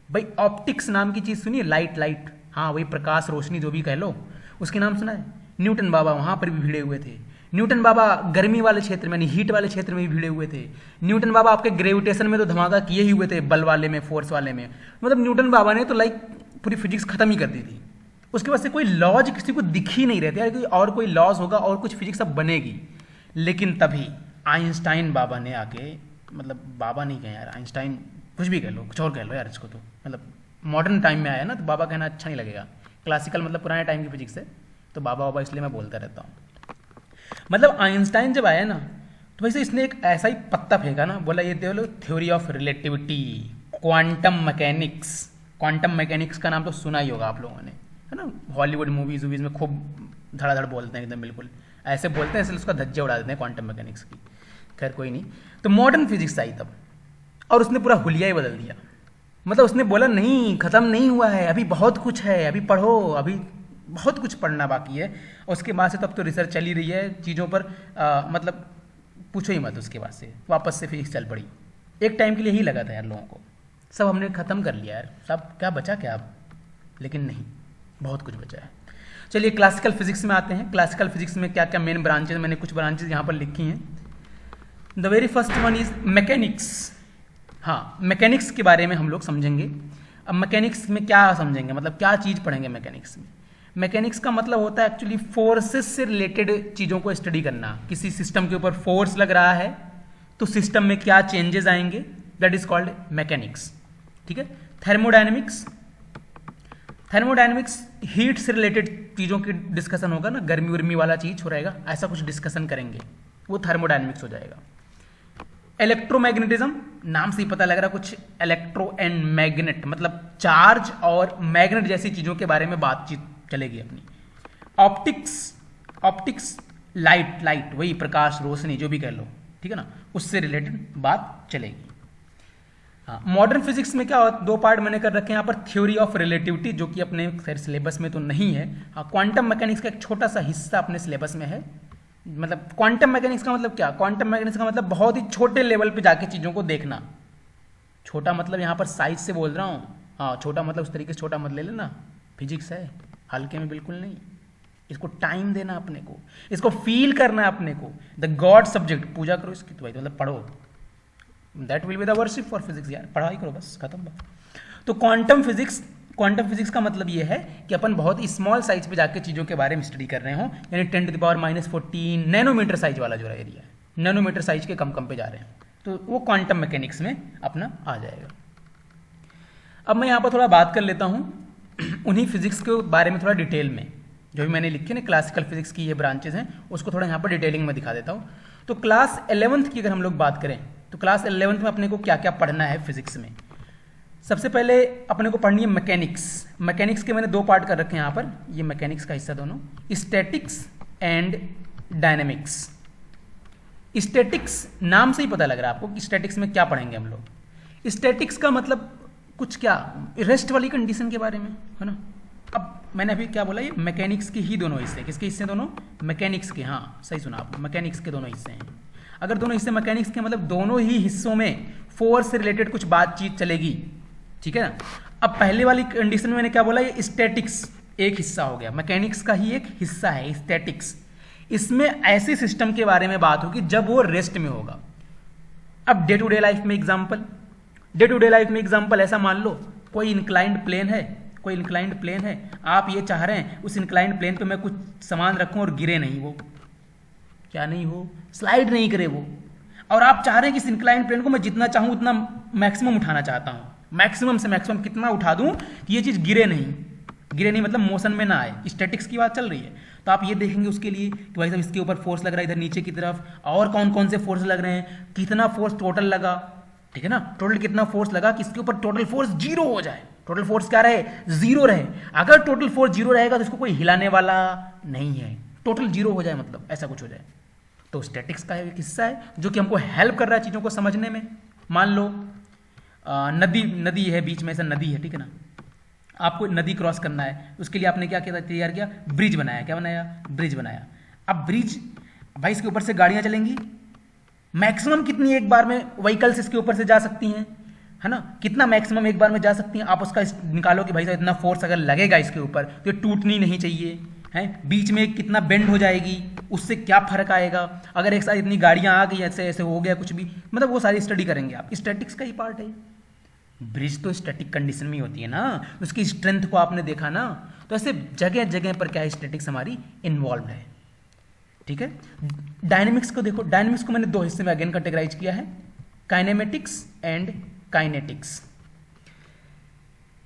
भाई। ऑप्टिक्स नाम की चीज़ सुनिए, लाइट, हाँ वही प्रकाश रोशनी जो भी कह लो, उसके नाम सुना है। न्यूटन बाबा वहाँ पर भी भिड़े हुए थे। न्यूटन बाबा गर्मी वाले क्षेत्र में, यानी हीट वाले क्षेत्र में भी भिड़े हुए थे। न्यूटन बाबा आपके ग्रेविटेशन में तो धमाका किए ही हुए थे, बल वाले में, फोर्स वाले में। मतलब न्यूटन बाबा ने तो पूरी फिजिक्स खत्म ही कर दी थी। उसके बाद से कोई लॉज किसी को दिख ही नहीं रहे थे यार, और कोई लॉज होगा और कुछ फिजिक्स अब बनेगी। लेकिन तभी आइंस्टाइन बाबा ने आके, मतलब बाबा नहीं कहें यार, आइंस्टाइन कुछ भी कह लो, कुछ और कह लो यार इसको, तो मतलब मॉडर्न टाइम में आया ना तो बाबा कहना अच्छा नहीं लगेगा। क्लासिकल मतलब पुराने टाइम की फिजिक्स है, तो बाबा बाबा इसलिए मैं बोलता रहता हूँ। मतलब आइंस्टाइन जब आया ना तो वैसे इसने एक ऐसा ही पत्ता फेंका ना, बोला ये देख लो theory of relativity, quantum mechanics. Quantum mechanics का नाम तो सुना ही होगा आप लोगों ने, है ना, हॉलीवुड मूवीज वूवीज में खूब धड़ाधड़ बोलते हैं एकदम, बिल्कुल ऐसे बोलते हैं, इसलिए उसका धज्जे उड़ा देते हैं क्वांटम मैकेनिक्स की। खैर कोई नहीं, तो मॉडर्न फिजिक्स आई तब और उसने पूरा हुलिया ही बदल दिया। मतलब उसने बोला नहीं, ख़त्म नहीं हुआ है, अभी बहुत कुछ है, अभी पढ़ो, अभी बहुत कुछ पढ़ना बाकी है। और उसके बाद से तब तो रिसर्च चल ही रही है चीज़ों पर, मतलब पूछो ही मत। उसके बाद से वापस से फिजिक्स चल पड़ी। एक टाइम के लिए ही लगा था यार लोगों को, सब हमने ख़त्म कर लिया यार, सब क्या बचा क्या अब, लेकिन नहीं, बहुत कुछ बचा है। चलिए क्लासिकल फिजिक्स में आते हैं। क्लासिकल फिजिक्स में क्या क्या मेन ब्रांचेज, मैंने कुछ ब्रांचेज यहाँ पर लिखी हैं। The very first one is mechanics. हाँ, मैकेनिक्स के बारे में हम लोग समझेंगे। अब मैकेनिक्स में क्या समझेंगे, मतलब क्या चीज़ पढ़ेंगे मैकेनिक्स में। मैकेनिक्स का मतलब होता है एक्चुअली फोर्सेस से रिलेटेड चीज़ों को स्टडी करना। किसी सिस्टम के ऊपर फोर्स लग रहा है तो सिस्टम में क्या चेंजेस आएंगे, दैट इज कॉल्ड मैकेनिक्स। ठीक है। थर्मोडायनेमिक्स, थर्मोडायनेमिक्स हीट से रिलेटेड चीज़ों की डिस्कशन होगा ना, गर्मी वर्मी वाला चीज़ हो रहेगा, ऐसा कुछ डिस्कशन करेंगे, वो थर्मोडायनेमिक्स हो जाएगा। इलेक्ट्रोमैग्नेटिज्म, नाम से ही पता लग रहा कुछ, इलेक्ट्रो एंड मैग्नेट, मतलब चार्ज और मैग्नेट जैसी चीज़ों के बारे में बातचीत चलेगी अपनी। ऑप्टिक्स, ऑप्टिक्स लाइट वही प्रकाश रोशनी जो भी कह लो, ठीक है ना, उससे रिलेटेड बात चलेगी। हाँ, मॉडर्न फिजिक्स में क्या दो पार्ट मैंने कर रखे हैं यहाँ पर, थ्योरी ऑफ रिलेटिविटी जो कि अपने खैर सिलेबस में तो नहीं है। हाँ, क्वांटम मैकेनिक्स का एक छोटा सा हिस्सा अपने सिलेबस में है। मतलब क्वांटम मैकेनिक्स का मतलब क्या, क्वांटम मैकेनिक्स का मतलब बहुत ही छोटे लेवल पे जाके चीज़ों को देखना। छोटा मतलब यहाँ पर साइज से बोल रहा हूँ, हाँ, छोटा मतलब उस तरीके से छोटा मत ले लेना, फिजिक्स है, हल्के में बिल्कुल नहीं। इसको टाइम देना अपने को, इसको फील करना है अपने को। द गॉड सब्जेक्ट, पूजा करो इसकी, तो भाई मतलब पढ़ो, that will be the worship for physics यार, पढ़ाई करो बस, खत्म बात। तो क्वांटम फिजिक्स का मतलब ये है कि अपन बहुत ही स्मॉल साइज पे जाके चीज़ों के बारे में स्टडी कर रहे हो, यानी 10⁻⁻14 नैनोमीटर साइज वाला जो एरिया है, नैनोमीटर साइज के कम पे जा रहे हैं, तो वो क्वांटम मैकेनिक्स में अपना आ जाएगा। अब मैं यहाँ पर थोड़ा बात कर लेता हूँ उन्हीं फिजिक्स के बारे में थोड़ा डिटेल में, जो भी मैंने लिखे ना क्लासिकल फिजिक्स की ये ब्रांचेज हैं, उसको थोड़ा यहाँ पर डिटेलिंग में दिखा देता हूँ। तो क्लास 11th की अगर हम लोग बात करें तो क्लास 11th में अपने को क्या क्या पढ़ना है फिजिक्स में। सबसे पहले अपने को पढ़नी है मैकेनिक्स। मैकेनिक्स के मैंने दो पार्ट कर रखे हैं यहाँ पर, ये मैकेनिक्स का हिस्सा दोनों, स्टैटिक्स एंड डायनेमिक्स। स्टैटिक्स नाम से ही पता लग रहा है आपको कि स्टैटिक्स में क्या पढ़ेंगे हम लोग। स्टैटिक्स का मतलब कुछ क्या, रेस्ट वाली कंडीशन के बारे में, है ना। अब मैंने अभी क्या बोला, ये मैकेनिक्स के ही दोनों हिस्से, किसके हिस्से दोनों, मैकेनिक्स के, हाँ सही सुना आप, मैकेनिक्स के दोनों हिस्से हैं। अगर दोनों हिस्से मैकेनिक्स के मतलब दोनों ही हिस्सों में फोर्स से रिलेटेड कुछ बातचीत चलेगी, ठीक है ना। अब पहले वाली कंडीशन में मैंने क्या बोला, ये स्टैटिक्स एक हिस्सा हो गया, मैकेनिक्स का ही एक हिस्सा है स्टैटिक्स। इसमें ऐसे सिस्टम के बारे में बात होगी जब वो रेस्ट में होगा। अब डे टू डे लाइफ में example, day to day life में एग्जांपल ऐसा मान लो, कोई इंक्लाइंड प्लेन है, कोई इंक्लाइंड प्लेन है, आप ये चाह रहे हैं उस इंक्लाइंड प्लेन पे मैं कुछ सामान रखूं और गिरे नहीं वो, क्या नहीं हो, स्लाइड नहीं करे वो, और आप चाह रहे हैं कि इस इंक्लाइंड प्लेन को मैं जितना चाहूं उतना मैक्सिमम उठाना चाहता हूं, मैक्सिमम से मैक्सिमम कितना उठा दूं कि ये चीज़ गिरे नहीं, गिरे नहीं मतलब मोशन में ना आए, स्टैटिक्स की बात चल रही है। तो आप ये देखेंगे उसके लिए कि भाई साहब इसके ऊपर फोर्स लग रहा है इधर नीचे की तरफ, और कौन कौन से फोर्स लग रहे हैं, कितना फोर्स टोटल लगा, ठीक है ना, टोटल कितना फोर्स लगा कि इसके ऊपर टोटल फोर्स जीरो हो जाए, टोटल फोर्स क्या रहे, जीरो रहे। अगर टोटल फोर्स जीरो रहेगा तो इसको कोई हिलाने वाला नहीं है, टोटल जीरो हो जाए मतलब ऐसा कुछ हो जाए। तो स्टैटिक्स का एक हिस्सा है जो कि हमको हेल्प कर रहा है चीज़ों को समझने में। मान लो नदी है, बीच में ऐसा नदी है, ठीक है ना, आपको नदी क्रॉस करना है, उसके लिए आपने क्या किया, तैयार किया, ब्रिज बनाया, क्या बनाया, ब्रिज बनाया। अब ब्रिज, भाई इसके ऊपर से गाड़ियाँ चलेंगी, मैक्सिमम कितनी एक बार में व्हीकल्स इसके ऊपर से जा सकती हैं, है ना, कितना मैक्सिमम एक बार में जा सकती हैं, आप उसका निकालो कि भाई साहब इतना फोर्स अगर लगेगा इसके ऊपर तो ये टूटनी नहीं चाहिए, है, बीच में कितना बेंड हो जाएगी, उससे क्या फर्क आएगा, अगर एक साथ इतनी गाड़ियाँ आ गई, ऐसे ऐसे हो गया कुछ भी, मतलब वो सारी स्टडी करेंगे आप, स्टैटिक्स का ही पार्ट है। ब्रिज तो स्टैटिक कंडीशन में ही होती है ना, उसकी स्ट्रेंथ को आपने देखा ना, तो ऐसे जगह जगह पर क्या है, स्टैटिक्स हमारी इन्वॉल्व है, ठीक है। डायनेमिक्स को देखो, डायनेमिक्स को मैंने दो हिस्से में अगेन कैटेगराइज किया है, काइनेमेटिक्स एंड काइनेटिक्स।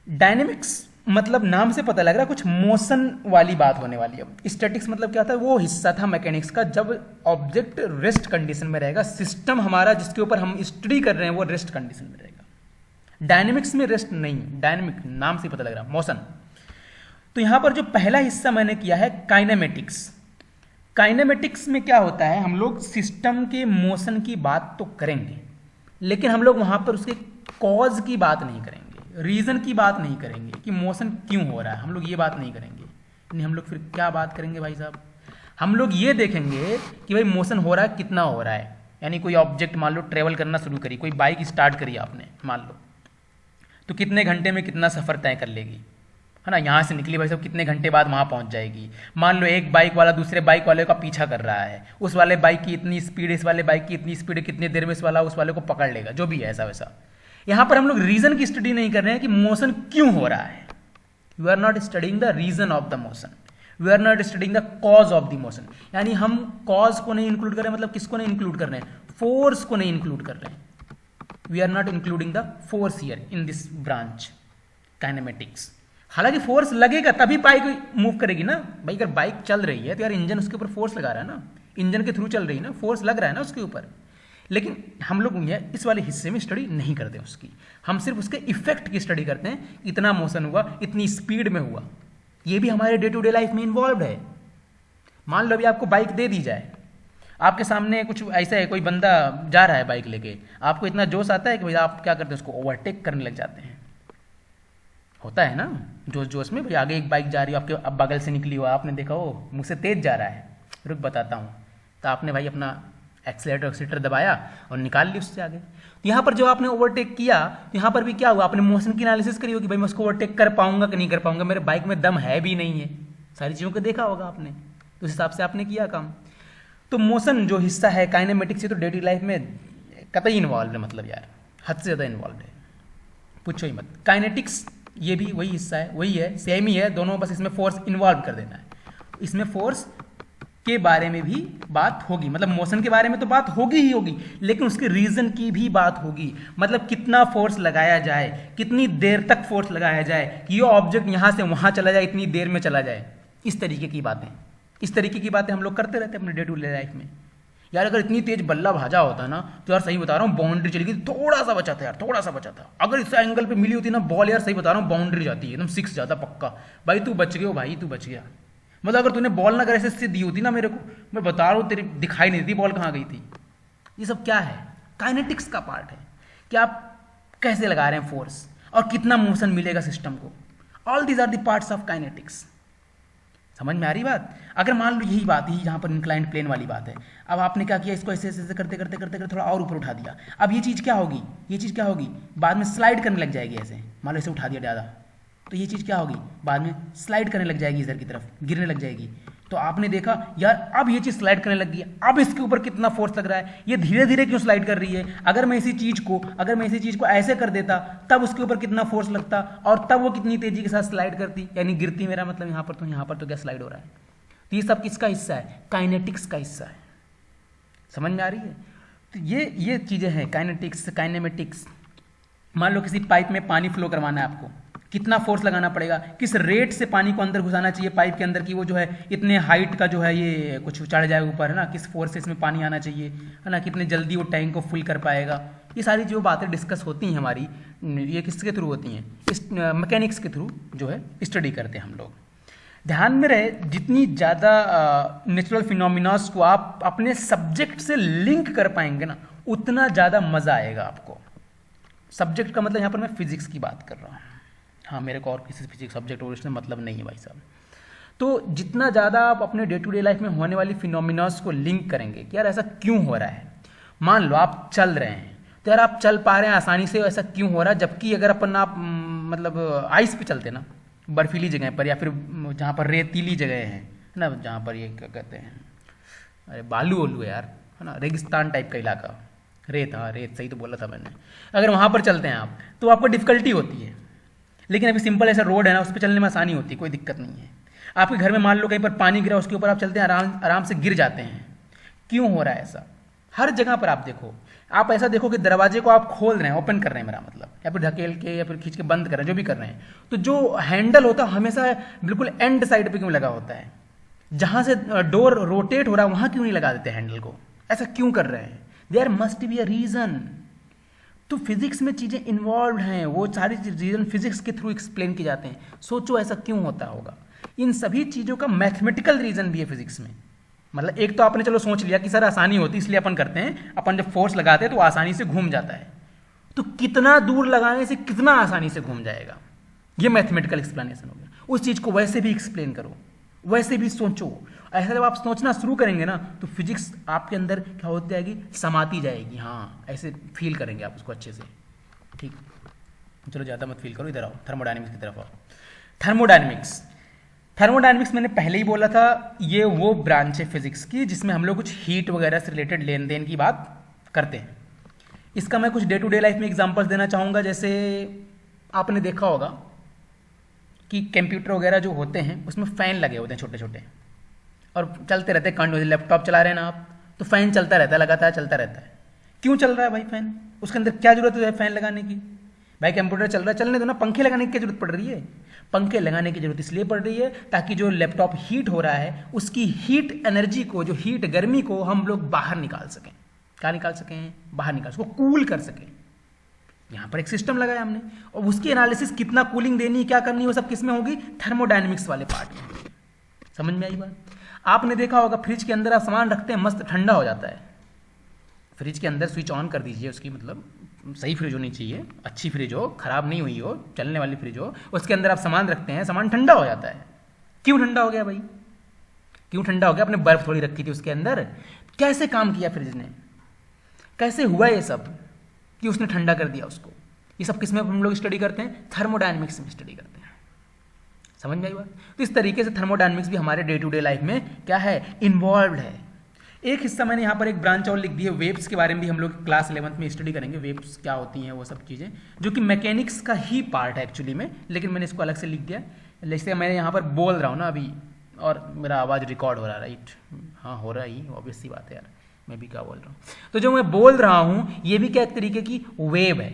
डायनेमिक्स मतलब नाम से पता लग रहा है कुछ मोशन वाली बात होने वाली है। स्टैटिक्स मतलब क्या था, वो हिस्सा था मैकेनिक्स का जब ऑब्जेक्ट रेस्ट कंडीशन में रहेगा, सिस्टम हमारा जिसके ऊपर हम स्टडी कर रहे हैं वो रेस्ट कंडीशन में रहेगा। डायनेमिक्स में रेस्ट नहीं, डायनेमिक नाम से पता लग रहा है मोशन। तो यहां पर जो पहला हिस्सा मैंने किया है काइनेमेटिक्स। काइनेमेटिक्स में क्या होता है, हम लोग सिस्टम के मोशन की बात तो करेंगे, लेकिन हम लोग वहां पर उसके कॉज की बात नहीं करेंगे, रीजन की बात नहीं करेंगे कि मोशन क्यों हो रहा है, हम लोग ये बात नहीं करेंगे। नहीं, हम लोग फिर क्या बात करेंगे भाई साहब, हम लोग ये देखेंगे कि भाई मोशन हो रहा है कितना हो रहा है। यानी कोई ऑब्जेक्ट मान लो ट्रेवल करना शुरू करी, कोई बाइक स्टार्ट करी आपने मान लो, तो कितने घंटे में कितना सफ़र तय कर लेगी, है ना। यहाँ से निकली भाई साहब कितने घंटे बाद वहाँ पहुँच जाएगी। मान लो एक बाइक वाला दूसरे बाइक वाले का पीछा कर रहा है, उस वाले बाइक की इतनी स्पीड, इस वाले बाइक की इतनी स्पीड, कितनी देर में इस वाला उस वाले को पकड़ लेगा, जो भी है ऐसा वैसा। यहाँ पर हम लोग रीजन की स्टडी नहीं कर रहे हैं कि मोशन क्यों हो रहा है। You are not studying the reason of the motion, you are not studying the cause of the motion. यानी हम कॉज को नहीं इंक्लूड कर रहे हैं, मतलब किसको नहीं इंक्लूड कर रहे हैं, फोर्स को नहीं इंक्लूड कर रहे हैं। We are not including the force here in this branch kinematics. हालांकि फोर्स लगेगा तभी बाइक मूव करेगी ना भाई। अगर बाइक चल रही है तो यार इंजन उसके ऊपर फोर्स लगा रहा है ना, इंजन के थ्रू चल रही है ना, फोर्स लग रहा है ना उसके ऊपर। लेकिन हम लोग इस वाले हिस्से में स्टडी नहीं करते उसकी, हम सिर्फ उसके इफेक्ट की स्टडी करते हैं। इतना मोशन हुआ, इतनी स्पीड में हुआ, ये भी हमारे डे टू डे लाइफ में इन्वॉल्व है। मान लो अभी आपको बाइक दे दी जाए, आपके सामने कुछ ऐसा है, कोई बंदा जा रहा है बाइक लेके, आपको इतना जोश आता है कि भाई आप क्या करते हैं, उसको ओवरटेक करने लग जाते हैं। होता है ना जोश जोश में, भाई आगे एक बाइक जा रही हो, आपके अब बगल से निकली हो, आपने देखा हो मुझसे तेज जा रहा है, रुक बताता हूँ, तो आपने भाई अपना एक्सीलेटर दबाया और निकाल ली उससे आगे। तो यहाँ पर जो आपने ओवरटेक किया, तो यहाँ पर भी क्या हुआ, आपने मोशन की एनालिसिस करी होगी, भाई मैं उसको ओवरटेक कर पाऊंगा कि नहीं कर पाऊंगा, मेरे बाइक में दम है भी नहीं है, सारी चीज़ों को देखा होगा आपने, तो उस हिसाब से आपने किया काम। तो मोशन जो हिस्सा है काइनेमेटिक्स से तो डेली लाइफ में कतई इन्वॉल्व है, मतलब यार हद से ज़्यादा इन्वॉल्व है, पूछो ही मत। काइनेटिक्स ये भी वही हिस्सा है, वही है, सेम ही है दोनों, बस इसमें फोर्स इन्वॉल्व कर देना है। इसमें फोर्स के बारे में भी बात होगी, मतलब मोशन के बारे में तो बात होगी ही होगी, लेकिन उसके रीजन की भी बात होगी। मतलब कितना फोर्स लगाया जाए, कितनी देर तक फोर्स लगाया जाए कि ये ऑब्जेक्ट यहाँ से वहाँ चला जाए, इतनी देर में चला जाए, इस तरीके की बातें, इस तरीके की बातें हम लोग करते रहते हैं अपने डे टू डे लाइफ में। यार अगर इतनी तेज बल्ला भाजा होता ना, तो यार सही बता रहा हूँ बाउंड्री चली गई, थोड़ा सा बचा था यार, थोड़ा सा बचा था। अगर इस एंगल पे मिली होती ना बॉल, यार सही बता रहा हूँ बाउंड्री जाती है, एकदम 6 जाता पक्का। भाई तू बच गया, भाई तू बच गया। मतलब अगर तूने बॉल ना करे से दी होती ना मेरे को, मैं बता रहा हूँ तेरी दिखाई नहीं देती बॉल कहाँ गई थी। ये सब क्या है, काइनेटिक्स का पार्ट है कि आप कैसे लगा रहे हैं फोर्स और कितना मोशन मिलेगा सिस्टम को। All these are the parts of kinetics. समझ में आ रही बात। अगर मान लो यही बात ही जहाँ पर इंक्लाइंड प्लेन वाली बात है, अब आपने क्या किया, इसको ऐसे ऐसे करते करते करते करते थोड़ा और ऊपर उठा दिया। अब ये चीज़ क्या होगी, ये चीज़ क्या होगी, बाद में स्लाइड करने लग जाएगी। ऐसे मान लो इसे उठा दिया ज़्यादा, तो ये चीज़ क्या होगी, बाद में स्लाइड करने लग जाएगी, इधर की तरफ गिरने लग जाएगी। तो आपने देखा यार अब ये चीज़ स्लाइड करने लग गई है, अब इसके ऊपर कितना फोर्स लग रहा है, ये धीरे धीरे क्यों स्लाइड कर रही है। अगर मैं इसी चीज़ को ऐसे कर देता तब उसके ऊपर कितना फोर्स लगता और तब वो कितनी तेजी के साथ स्लाइड करती, यानी गिरती। मेरा मतलब यहाँ पर तो क्या स्लाइड हो रहा है। तो ये सब किसका हिस्सा है, काइनेटिक्स का हिस्सा है। समझ में आ रही है। तो ये चीज़ें हैं काइनेटिक्स, काइनेमेटिक्स। मान लो किसी पाइप में पानी फ्लो करवाना है आपको, कितना फोर्स लगाना पड़ेगा, किस रेट से पानी को अंदर घुसाना चाहिए पाइप के अंदर की वो जो है इतने हाइट का जो है ये कुछ चढ़ जाए ऊपर, है ना, किस फोर्स से इसमें पानी आना चाहिए, है ना, कितने जल्दी वो टैंक को फुल कर पाएगा। ये सारी जो बातें डिस्कस होती हैं हमारी, ये किसके थ्रू होती हैं, इस मैकेनिक्स के थ्रू जो है स्टडी करते हैं हम लोग। ध्यान में रहे, जितनी ज़्यादा नेचुरल फिनोमिनास को आप अपने सब्जेक्ट से लिंक कर पाएंगे ना, उतना ज़्यादा मज़ा आएगा आपको। सब्जेक्ट का मतलब यहाँ पर मैं फिजिक्स की बात कर रहा हूँ। हाँ, मेरे को और किसी फिजिक्स सब्जेक्ट और इसमें मतलब नहीं है भाई साहब। तो जितना ज़्यादा आप अपने डे टू डे लाइफ में होने वाली फिनोमिनास को लिंक करेंगे कि यार ऐसा क्यों हो रहा है। मान लो आप चल रहे हैं, तो यार आप चल पा रहे हैं आसानी से, ऐसा क्यों हो रहा है, जबकि अगर अपन आप मतलब आइस पे चलते ना, बर्फीली जगह पर, या फिर जहाँ पर रेतीली जगह है ना, जहाँ पर ये क्या कहते हैं, अरे बालू ओलू है यार, है ना, रेगिस्तान टाइप का इलाका, रेत, हाँ रेत सही तो बोला था मैंने। अगर वहाँ पर चलते हैं आप तो आपको डिफ़िकल्टी होती है, लेकिन अभी सिंपल ऐसा रोड है ना, उस पर चलने में आसानी होती है, कोई दिक्कत नहीं है। आपके घर में मान लो कहीं पर पानी गिरा, उसके ऊपर आप चलते हैं, आराम से गिर जाते हैं। क्यों हो रहा है ऐसा, हर जगह पर आप देखो, आप ऐसा देखो कि दरवाजे को आप खोल रहे हैं, ओपन कर रहे हैं मेरा मतलब, या फिर ढकेल के या फिर खींच के बंद कर रहे हैं, जो भी कर रहे हैं, तो जो हैंडल होता है हमेशा बिल्कुल एंड साइड पे क्यों लगा होता है? जहां से डोर रोटेट हो रहा है वहां क्यों नहीं लगा देते हैंडल को? ऐसा क्यों कर रहे हैं? There must be a reason. तो फिजिक्स में चीजें इन्वॉल्व हैं, वो सारी रीजन फिजिक्स के थ्रू एक्सप्लेन किए जाते हैं। सोचो ऐसा क्यों होता होगा? इन सभी चीजों का मैथमेटिकल रीजन भी है फिजिक्स में। मतलब एक तो आपने चलो सोच लिया कि सर आसानी होती इसलिए अपन करते हैं, अपन जब फोर्स लगाते हैं तो आसानी से घूम जाता है, तो कितना दूर लगाने से कितना आसानी से घूम जाएगा, ये मैथमेटिकल एक्सप्लेनेशन हो गया। उस चीज को वैसे भी एक्सप्लेन करो, वैसे भी सोचो। ऐसा जब आप सोचना शुरू करेंगे ना तो फिजिक्स आपके अंदर क्या होती जाएगी, समाती जाएगी। हाँ, ऐसे फील करेंगे आप उसको अच्छे से। ठीक, चलो ज़्यादा मत फील करो, इधर आओ, थर्मोडायनेमिक्स की तरफ आओ। थर्मोडायनेमिक्स, थर्मोडायनेमिक्स मैंने पहले ही बोला था, ये वो ब्रांच है फिजिक्स की जिसमें हम लोग कुछ हीट वगैरह से रिलेटेड लेन देन की बात करते हैं। इसका मैं कुछ डे टू डे लाइफ में एग्जांपल्स देना चाहूँगा। जैसे आपने देखा होगा कि कंप्यूटर वगैरह जो होते हैं उसमें फ़ैन लगे होते हैं छोटे छोटे, और चलते रहते हैं कंटिन्यू। लैपटॉप चला रहे हैं ना आप, तो फ़ैन चलता रहता है, लगातार चलता रहता है। क्यों चल रहा है भाई फ़ैन? उसके अंदर क्या जरूरत है फ़ैन लगाने की? भाई कंप्यूटर चल रहा है, चलने दो ना, पंखे लगाने की क्या जरूरत पड़ रही है? पंखे लगाने की जरूरत इसलिए पड़ रही है ताकि जो लैपटॉप हीट हो रहा है उसकी हीट एनर्जी को, जो हीट गर्मी को हम लोग बाहर निकाल सकें। क्या निकाल सकें? बाहर निकाल, उसको कूल कर सकें। यहाँ पर एक सिस्टम लगाया हमने, और उसकी एनालिसिस कितना कूलिंग देनी, क्या करनी, वो सब किस में होगी? थर्मोडायनेमिक्स वाले पार्ट में। समझ में आई बात? आपने देखा होगा फ्रिज के अंदर आप सामान रखते हैं, मस्त ठंडा हो जाता है। फ्रिज के अंदर स्विच ऑन कर दीजिए, उसकी मतलब सही फ्रिज होनी चाहिए, अच्छी फ्रिज हो, खराब नहीं हुई हो, चलने वाली फ्रिज हो, उसके अंदर आप सामान रखते हैं, सामान ठंडा हो जाता है। क्यों ठंडा हो गया भाई? क्यों ठंडा हो गया? आपने बर्फ थोड़ी रखी थी उसके अंदर। कैसे काम किया फ्रिज ने? कैसे हुआ ये सब कि उसने ठंडा कर दिया उसको? ये सब किस में हम लोग स्टडी करते हैं? थर्मोडायनेमिक्स में स्टडी करते हैं। समझ में आई बात? तो इस तरीके से थर्मोडायनेमिक्स भी हमारे डे टू डे लाइफ में क्या है, इन्वॉल्व है। एक हिस्सा मैंने यहाँ पर एक ब्रांच और लिख दी है, वेव्स के बारे में भी हम लोग क्लास 11th में स्टडी करेंगे, वेव्स क्या होती हैं वो सब चीज़ें, जो कि मैकेनिक्स का ही पार्ट है एक्चुअली में, लेकिन मैंने इसको अलग से लिख दिया। जैसे मैं यहाँ पर बोल रहा हूँ ना अभी, और मेरा आवाज़ रिकॉर्ड हो रहा है, राइट? हाँ, हो रहा ही, ऑब्वियस सी बात है यार, मैं भी क्या बोल रहा हूँ। तो जो मैं बोल रहा हूँ ये भी क्या एक तरीके की वेव है,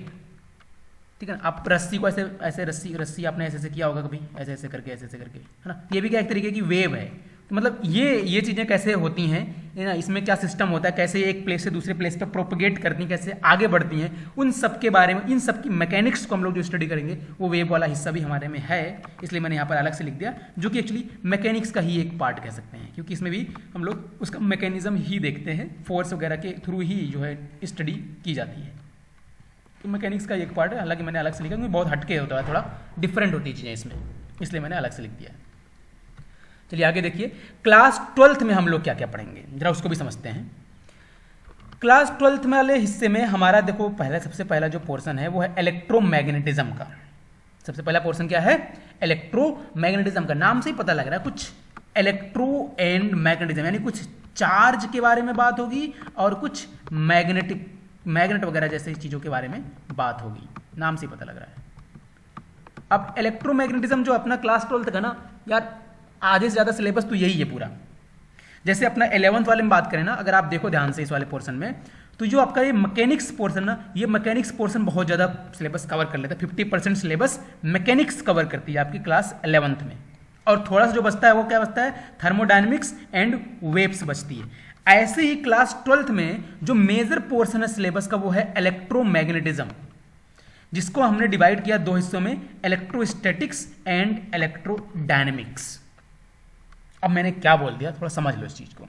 ठीक है ना? आप रस्सी को ऐसे ऐसे रस्सी आपने ऐसे ऐसे किया होगा कभी, ऐसे ऐसे करके, ऐसे ऐसे करके, है ना? ये भी क्या एक तरीके की वेव है। तो मतलब ये चीज़ें कैसे होती हैं, है ना? इसमें क्या सिस्टम होता है, कैसे एक प्लेस से दूसरे प्लेस पे प्रोपगेट करती हैं, कैसे आगे बढ़ती हैं, उन सब के बारे में, इन सब की मैकेनिक्स को हम लोग जो स्टडी करेंगे वो वेव वाला हिस्सा भी हमारे में है, इसलिए मैंने यहाँ पर अलग से लिख दिया, जो कि एक्चुअली मैकेनिक्स का ही एक पार्ट कह सकते हैं, क्योंकि इसमें भी हम लोग उसका मैकेनिज्म ही देखते हैं, फोर्स वगैरह के थ्रू ही जो है स्टडी की जाती है। तो मैकेनिक्स का एक पार्ट है, हालांकि मैंने अलग से लिखा क्योंकि बहुत हटके होता है, थोड़ा डिफरेंट होती चीज़ें इसमें, इसलिए मैंने अलग से लिख दिया। चलिए आगे देखिए, क्लास 12th में हम लोग क्या क्या पढ़ेंगे, जरा उसको भी समझते हैं। क्लास 12th में वाले हिस्से में हमारा देखो सबसे पहला जो पोर्शन है वो है इलेक्ट्रोमैग्नेटिज्म का। सबसे पहला पोर्शन क्या है? इलेक्ट्रोमैग्नेटिज्म का। नाम से ही पता लग रहा है कुछ इलेक्ट्रो एंड मैग्नेटिज्म, यानी कुछ चार्ज के बारे में बात होगी और कुछ मैग्नेट वगैरह जैसे चीज़ों के बारे में बात होगी, नाम से ही पता लग रहा है। अब इलेक्ट्रोमैग्नेटिज्म जो अपना क्लास 12th का ना यार, आधे से ज़्यादा सिलेबस तो यही है पूरा। जैसे अपना 11th वाले में बात करें ना, अगर आप देखो ध्यान से इस वाले पोर्शन में, तो जो आपका ये मैकेनिक्स पोर्शन ना, ये मैकेनिक्स पोर्शन बहुत ज़्यादा सिलेबस कवर कर लेता है। 50% सिलेबस मैकेनिक्स कवर करती है आपकी क्लास 11th में, और थोड़ा सा जो बचता है वो क्या बचता है? थर्मोडायनेमिक्स एंड वेव्स बचती है। ऐसे ही क्लास 12th में जो मेजर पोर्शन है सिलेबस का वो है इलेक्ट्रोमैग्नेटिज्म, जिसको हमने डिवाइड किया दो हिस्सों में, इलेक्ट्रोस्टैटिक्स एंड इलेक्ट्रोडायनेमिक्स। अब मैंने क्या बोल दिया, थोड़ा समझ लो इस चीज को।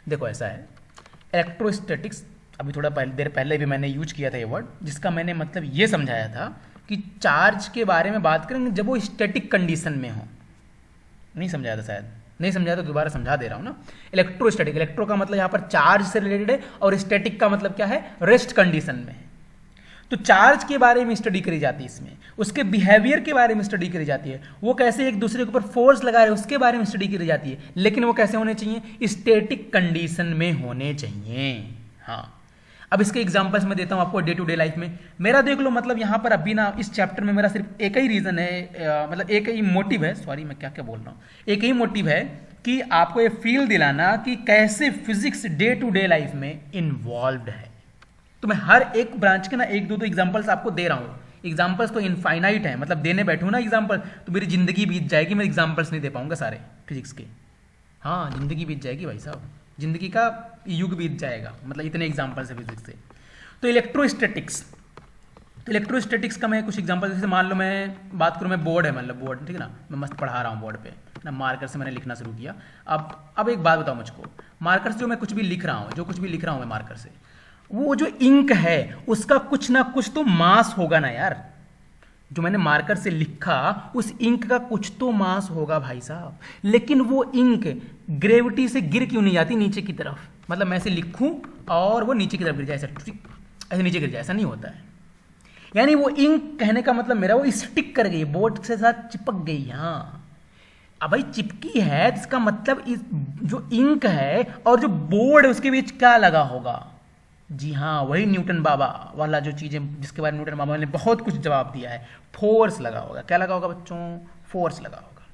देखो ऐसा है, इलेक्ट्रोस्टैटिक्स अभी थोड़ा देर पहले भी मैंने यूज किया था ये वर्ड, जिसका मैंने मतलब ये समझाया था कि चार्ज के बारे में बात करेंगे जब वो स्टैटिक कंडीशन में हो। नहीं समझाया था शायद, नहीं समझाया तो दोबारा समझा दे रहा हूँ ना। इलेक्ट्रोस्टैटिक, इलेक्ट्रो का मतलब यहाँ पर चार्ज से रिलेटेड है, और स्टैटिक का मतलब क्या है? रेस्ट कंडीशन में है। तो चार्ज के बारे में स्टडी करी जाती है इसमें, उसके बिहेवियर के बारे में स्टडी करी जाती है, वो कैसे एक दूसरे के ऊपर फोर्स लगा रहे हैं उसके बारे में स्टडी करी जाती है, लेकिन वो कैसे होने चाहिए? स्टैटिक कंडीशन में होने चाहिए। हाँ, अब इसके एग्जांपल्स मैं देता हूं आपको डे टू डे लाइफ में। मेरा देख लो, मतलब यहाँ पर अभी ना इस चैप्टर में मेरा सिर्फ एक ही रीजन है, मतलब एक ही मोटिव है, सॉरी मैं क्या क्या बोल रहा हूँ, एक ही मोटिव है कि आपको ये फील दिलाना कि कैसे physics day to day life में इन्वॉल्व्ड है। तो मैं हर एक ब्रांच के ना एक दो एग्जांपल्स आपको दे रहा हूँ। एग्जांपल्स तो इनफाइनाइट है, मतलब देने बैठूँ ना एग्जांपल तो मेरी जिंदगी बीत जाएगी, मैं एग्जांपल्स नहीं दे पाऊंगा सारे फिजिक्स के। हाँ, जिंदगी बीत जाएगी भाई साहब, जिंदगी का युग बीत जाएगा, मतलब इतने एग्जांपल्स है फिजिक्स से। तो इलेक्ट्रोस्टैटिक्स, तो इलेक्ट्रोस्टैटिक्स का मैं कुछ एग्जांपल, जैसे मान लो मैं बात करूँ, मैं बोर्ड है, मतलब बोर्ड, ठीक है ना, मैं मस्त पढ़ा रहा हूँ बोर्ड पे ना, मार्कर से मैंने लिखना शुरू किया। अब एक बात बताओ मुझको, मार्कर से जो मैं कुछ भी लिख रहा हूँ, मैं मार्कर से, वो जो इंक है उसका कुछ ना कुछ तो मास होगा ना यार। जो मैंने मार्कर से लिखा उस इंक का कुछ तो मास होगा भाई साहब, लेकिन वो इंक ग्रेविटी से गिर क्यों नहीं जाती नीचे की तरफ? मतलब मैं ऐसे लिखूं और वो नीचे की तरफ गिर जाए, ऐसे नीचे गिर जाए, ऐसा नहीं होता है। यानी वो इंक, कहने का मतलब मेरा, वो स्टिक कर गई, बोर्ड के साथ चिपक गई। हाँ, अब भाई चिपकी है, इसका मतलब इस जो इंक है और जो बोर्ड है उसके बीच क्या लगा होगा? जी हाँ, वही न्यूटन बाबा वाला जो चीज़ें जिसके बारे में न्यूटन बाबा ने बहुत कुछ जवाब दिया है, फोर्स लगा होगा। क्या लगा होगा बच्चों? फोर्स लगा होगा।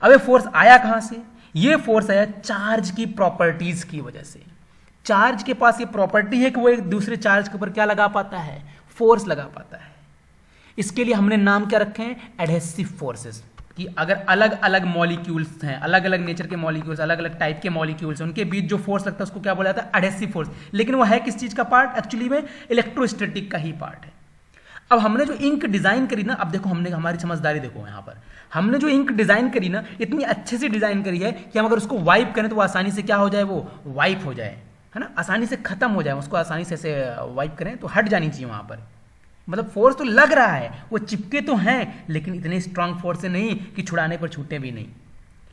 अब ये फोर्स आया कहाँ से? ये फोर्स आया चार्ज की प्रॉपर्टीज की वजह से। चार्ज के पास ये प्रॉपर्टी है कि वो एक दूसरे चार्ज के ऊपर क्या लगा पाता है? फोर्स लगा पाता है। इसके लिए हमने नाम क्या रखे हैं? Adhesive forces. कि अगर अलग अलग मॉलिक्यूल्स हैं, अलग अलग नेचर के मॉलिक्यूल्स, अलग अलग टाइप के मॉलिक्यूल्स हैं, उनके बीच जो फोर्स लगता है उसको क्या बोला जाता है? Adhesive force. लेकिन वो है किस चीज का पार्ट? एक्चुअली में इलेक्ट्रोस्टैटिक का ही पार्ट है। अब हमने जो इंक डिजाइन करी ना, अब देखो हमने, हमारी समझदारी देखो यहाँ पर, हमने जो इंक डिजाइन करी ना, इतनी अच्छे से डिजाइन करी है कि हम अगर उसको वाइप करें तो वो आसानी से क्या हो जाए? वो वाइप हो जाए, है ना, आसानी से खत्म हो जाए। उसको आसानी से ऐसे वाइप करें तो हट जानी चाहिए वहां पर। मतलब फोर्स तो लग रहा है, वो चिपके तो हैं, लेकिन इतने स्ट्रांग फोर्स से नहीं कि छुड़ाने पर छूटे भी नहीं।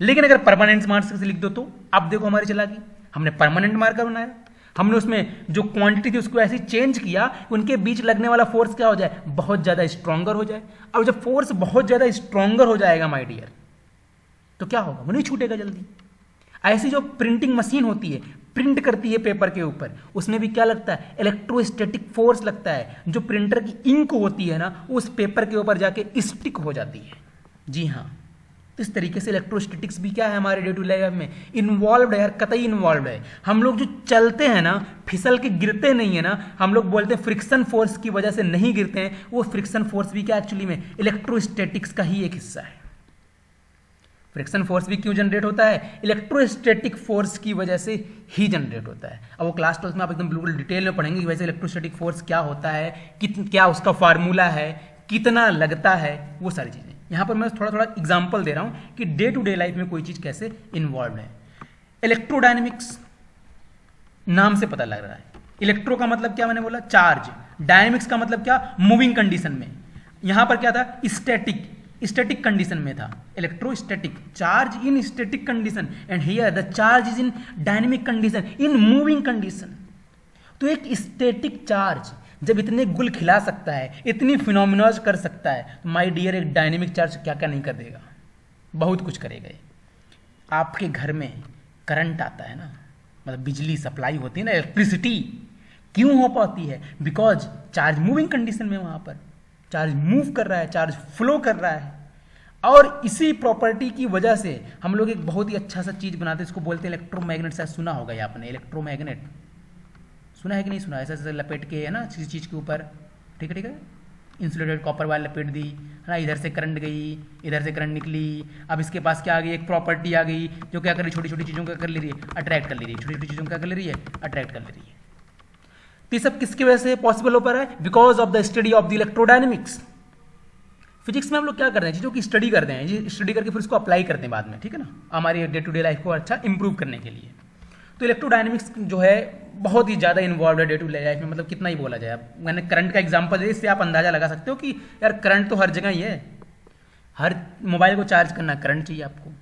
लेकिन अगर परमानेंट मार्कर से लिख दो तो अब देखो हमारी चलाकी, हमने परमानेंट मार्कर बनाया, हमने उसमें जो क्वांटिटी थी उसको ऐसे चेंज किया कि उनके बीच लगने वाला फोर्स क्या हो जाए? बहुत ज्यादा स्ट्रांगर हो जाए। अब जब फोर्स बहुत ज्यादा स्ट्रांगर हो जाएगा माय डियर, तो क्या होगा? वो नहीं छूटेगा जल्दी। ऐसी जो प्रिंटिंग मशीन होती है, प्रिंट करती है पेपर के ऊपर, उसमें भी क्या लगता है? इलेक्ट्रोस्टैटिक फोर्स लगता है। जो प्रिंटर की इंक होती है ना, उस पेपर के ऊपर जाके स्टिक हो जाती है। जी हाँ, तो इस तरीके से इलेक्ट्रोस्टैटिक्स भी क्या है हमारे डे टू डे लाइफ में? इन्वॉल्व है यार, कतई इन्वॉल्व है। हम लोग जो चलते हैं ना, फिसल के गिरते नहीं है ना, हम लोग बोलते हैं फ्रिक्शन फोर्स की वजह से नहीं गिरते हैं, वो फ्रिक्शन फोर्स भी क्या एक्चुअली में इलेक्ट्रोस्टैटिक्स का ही एक हिस्सा है। फ्रिक्शन फोर्स भी क्यों जनरेट होता है? इलेक्ट्रोस्टैटिक फोर्स की वजह से ही जनरेट होता है। अब वो क्लास 12 में आप एकदम बिल्कुल डिटेल में पढ़ेंगे कि वैसे इलेक्ट्रोस्टैटिक फोर्स क्या होता है, क्या उसका फार्मूला है, कितना लगता है, वो सारी चीज़ें। यहाँ पर मैं थोड़ा थोड़ा एग्जाम्पल दे रहा हूँ कि डे टू डे लाइफ में कोई चीज़ कैसे इन्वॉल्व है। इलेक्ट्रोडायनेमिक्स नाम से पता लग रहा है। इलेक्ट्रो का मतलब क्या मैंने बोला? चार्ज। डायनेमिक्स का मतलब क्या? मूविंग कंडीशन में। यहाँ पर क्या था? स्टैटिक, स्टैटिक कंडीशन में था। Electrostatic, charge in static condition, and here the charge is in dynamic condition, in moving condition. तो एक स्टैटिक चार्ज जब इतने गुल खिला सकता है, इतनी फिनोमिनॉज कर सकता है, तो माय डियर एक डायनेमिक चार्ज क्या क्या नहीं कर देगा? बहुत कुछ करेगा। आपके घर में करंट आता है ना, मतलब बिजली सप्लाई होती है ना, इलेक्ट्रिसिटी क्यों हो पाती है? बिकॉज चार्ज मूविंग कंडीशन में, वहां पर चार्ज मूव कर रहा है, चार्ज फ्लो कर रहा है। और इसी प्रॉपर्टी की वजह से हम लोग एक बहुत ही अच्छा सा चीज बनाते हैं, इसको बोलते हैं इलेक्ट्रोमैग्नेट। शायद सुना होगा ये आपने, इलेक्ट्रोमैग्नेट सुना है कि नहीं सुना? ऐसे ऐसे लपेट के, है ना, किसी चीज के ऊपर, ठीक है ठीक है, इंसुलेटेड कॉपर वायर लपेट दी, है ना, इधर से करंट गई, इधर से करंट निकली। अब इसके पास क्या आ गई? एक प्रॉपर्टी आ गई जो क्या कर रही है? छोटी छोटी चीजों का कर ले रही है, अट्रैक्ट कर ले रही है। छोटी छोटी चीजों का कर ले रही है, अट्रैक्ट कर ले रही है। तो ये सब किसकी वजह से पॉसिबल हो पा रहा है? Because of the study of the electrodynamics. Physics में हम लोग क्या करते हैं? चीज़ों की स्टडी करते हैं, ये स्टडी करके फिर उसको अप्लाई करते हैं बाद में, ठीक है ना, हमारी डे टू डे लाइफ को अच्छा इंप्रूव करने के लिए। तो इलेक्ट्रोडायनेमिक्स जो है बहुत ही ज़्यादा इन्वॉल्व है डे टू डे लाइफ में। मतलब कितना ही बोला जाए, अब मैंने करंट का एग्जांपल दिया, इससे आप अंदाजा लगा सकते हो कि यार करंट तो हर जगह ही है। हर मोबाइल को चार्ज करना करंट चाहिए आपको,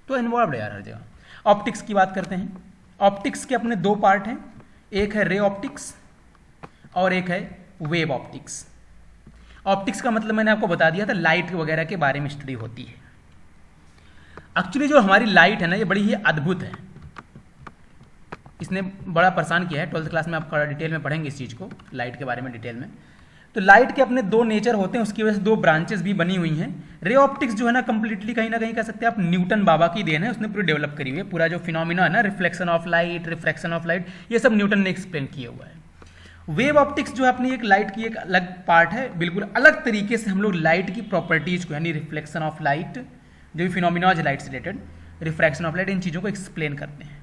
तो इन्वॉल्व है यार हर जगह। ऑप्टिक्स की बात करते हैं। ऑप्टिक्स के अपने दो पार्ट हैं, एक है रे ऑप्टिक्स और एक है वेव ऑप्टिक्स। ऑप्टिक्स का मतलब मैंने आपको बता दिया था, लाइट वगैरह के बारे में स्टडी होती है। एक्चुअली जो हमारी लाइट है ना, ये बड़ी ही अद्भुत है। इसने बड़ा परेशान किया है। 12th क्लास में आप डिटेल में पढ़ेंगे इस चीज़ को, लाइट के बारे में डिटेल में। तो लाइट के अपने दो नेचर होते हैं, उसकी वजह से दो ब्रांचेस भी बनी हुई हैं। रे ऑप्टिक्स जो है ना कंप्लीटली कहीं ना कहीं कह सकते हैं आप न्यूटन बाबा की देन है, उसने पूरी डेवलप करी हुई है। पूरा जो फिनोमिना है ना, reflection of light, refraction of light, ये सब न्यूटन ने एक्सप्लेन किया हुआ है। वेव ऑप्टिक्स जो है अपनी एक लाइट की एक अलग पार्ट है, बिल्कुल अलग तरीके से हम लोग लाइट की प्रॉपर्टीज को, यानी रिफ्लेक्शन ऑफ लाइट, जो भी फिनोमिना लाइट से रिलेटेड, रिफ्रैक्शन ऑफ लाइट, इन चीज़ों को एक्सप्लेन करते हैं।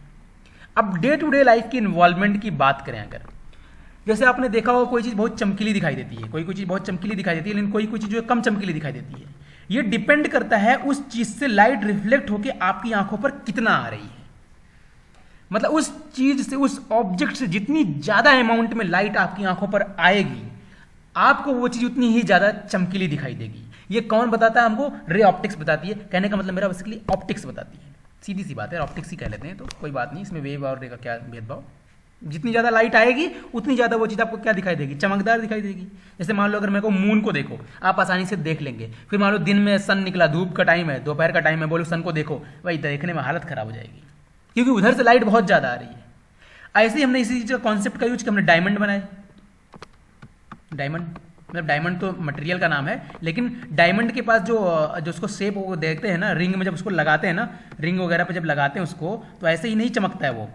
अब डे टू डे लाइफ की इन्वॉल्वमेंट की बात करें अगर, जैसे आपने देखा होगा कोई चीज़ बहुत चमकीली दिखाई देती है, कोई चीज़ बहुत चमकीली दिखाई देती है, लेकिन कोई चीज़ जो है कम चमकीली दिखाई देती है। ये डिपेंड करता है उस चीज़ से लाइट रिफ्लेक्ट होकर आपकी आंखों पर कितना आ रही है। मतलब उस चीज़ से, उस ऑब्जेक्ट से जितनी ज़्यादा अमाउंट में लाइट आपकी आंखों पर आएगी, आपको वो चीज़ उतनी ही ज़्यादा चमकीली दिखाई देगी। ये कौन बताता है हमको? रे ऑप्टिक्स बताती है। कहने का मतलब मेरा बेसिकली ऑप्टिक्स बताती है, सीधी सी बात है, ऑप्टिक्स ही कह लेते हैं, तो कोई बात नहीं, इसमें वेव और रे का क्या भेदभाव। जितनी ज़्यादा लाइट आएगी उतनी ज़्यादा वो चीज़ आपको क्या दिखाई देगी? चमकदार दिखाई देगी। जैसे मान लो अगर मेरे को मून को देखो, आप आसानी से देख लेंगे। फिर मान लो दिन में सन निकला, धूप का टाइम है, दोपहर का टाइम है, बोलो सन को देखो, वही देखने में हालत खराब हो जाएगी, क्योंकि उधर से लाइट बहुत ज़्यादा आ रही है। ऐसे ही हमने इसी चीज़ का कॉन्सेप्ट का यूज किया, हमने डायमंड बनाए। डायमंड मतलब डायमंड तो मटेरियल का नाम है, लेकिन डायमंड के पास जो उसको शेप वो देखते हैं ना, रिंग में जब उसको लगाते हैं ना, रिंग वगैरह पे जब लगाते हैं उसको, तो ऐसे ही नहीं चमकता है वो।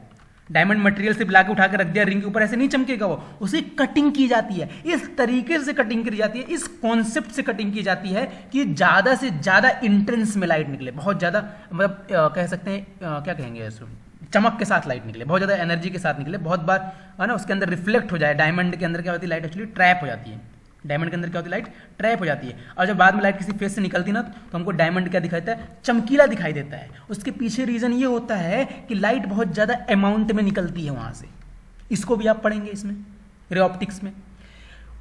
डायमंड मटेरियल से ला के उठा के रख दिया रिंग के ऊपर, ऐसे नहीं चमकेगा वो, उसे कटिंग की जाती है। इस तरीके से कटिंग की जाती है, इस कॉन्सेप्ट से कटिंग की जाती है कि ज़्यादा से ज़्यादा इंटेंस में लाइट निकले, बहुत ज़्यादा, मतलब कह सकते हैं क्या कहेंगे इसको, चमक के साथ लाइट निकले, बहुत ज़्यादा एनर्जी के साथ निकले, बहुत बार है ना उसके अंदर रिफ्लेक्ट हो जाए। डायमंड के अंदर क्या होती है, लाइट एक्चुअली ट्रैप हो जाती है। डायमंड के अंदर क्या होती है, लाइट ट्रैप हो जाती है। और जब बाद में लाइट किसी फेस से निकलती ना, तो हमको डायमंड क्या दिखाई देता है? चमकीला दिखाई देता है। उसके पीछे रीजन ये होता है कि लाइट बहुत ज़्यादा अमाउंट में निकलती है वहाँ से। इसको भी आप पढ़ेंगे इसमें, रे ऑप्टिक्स में।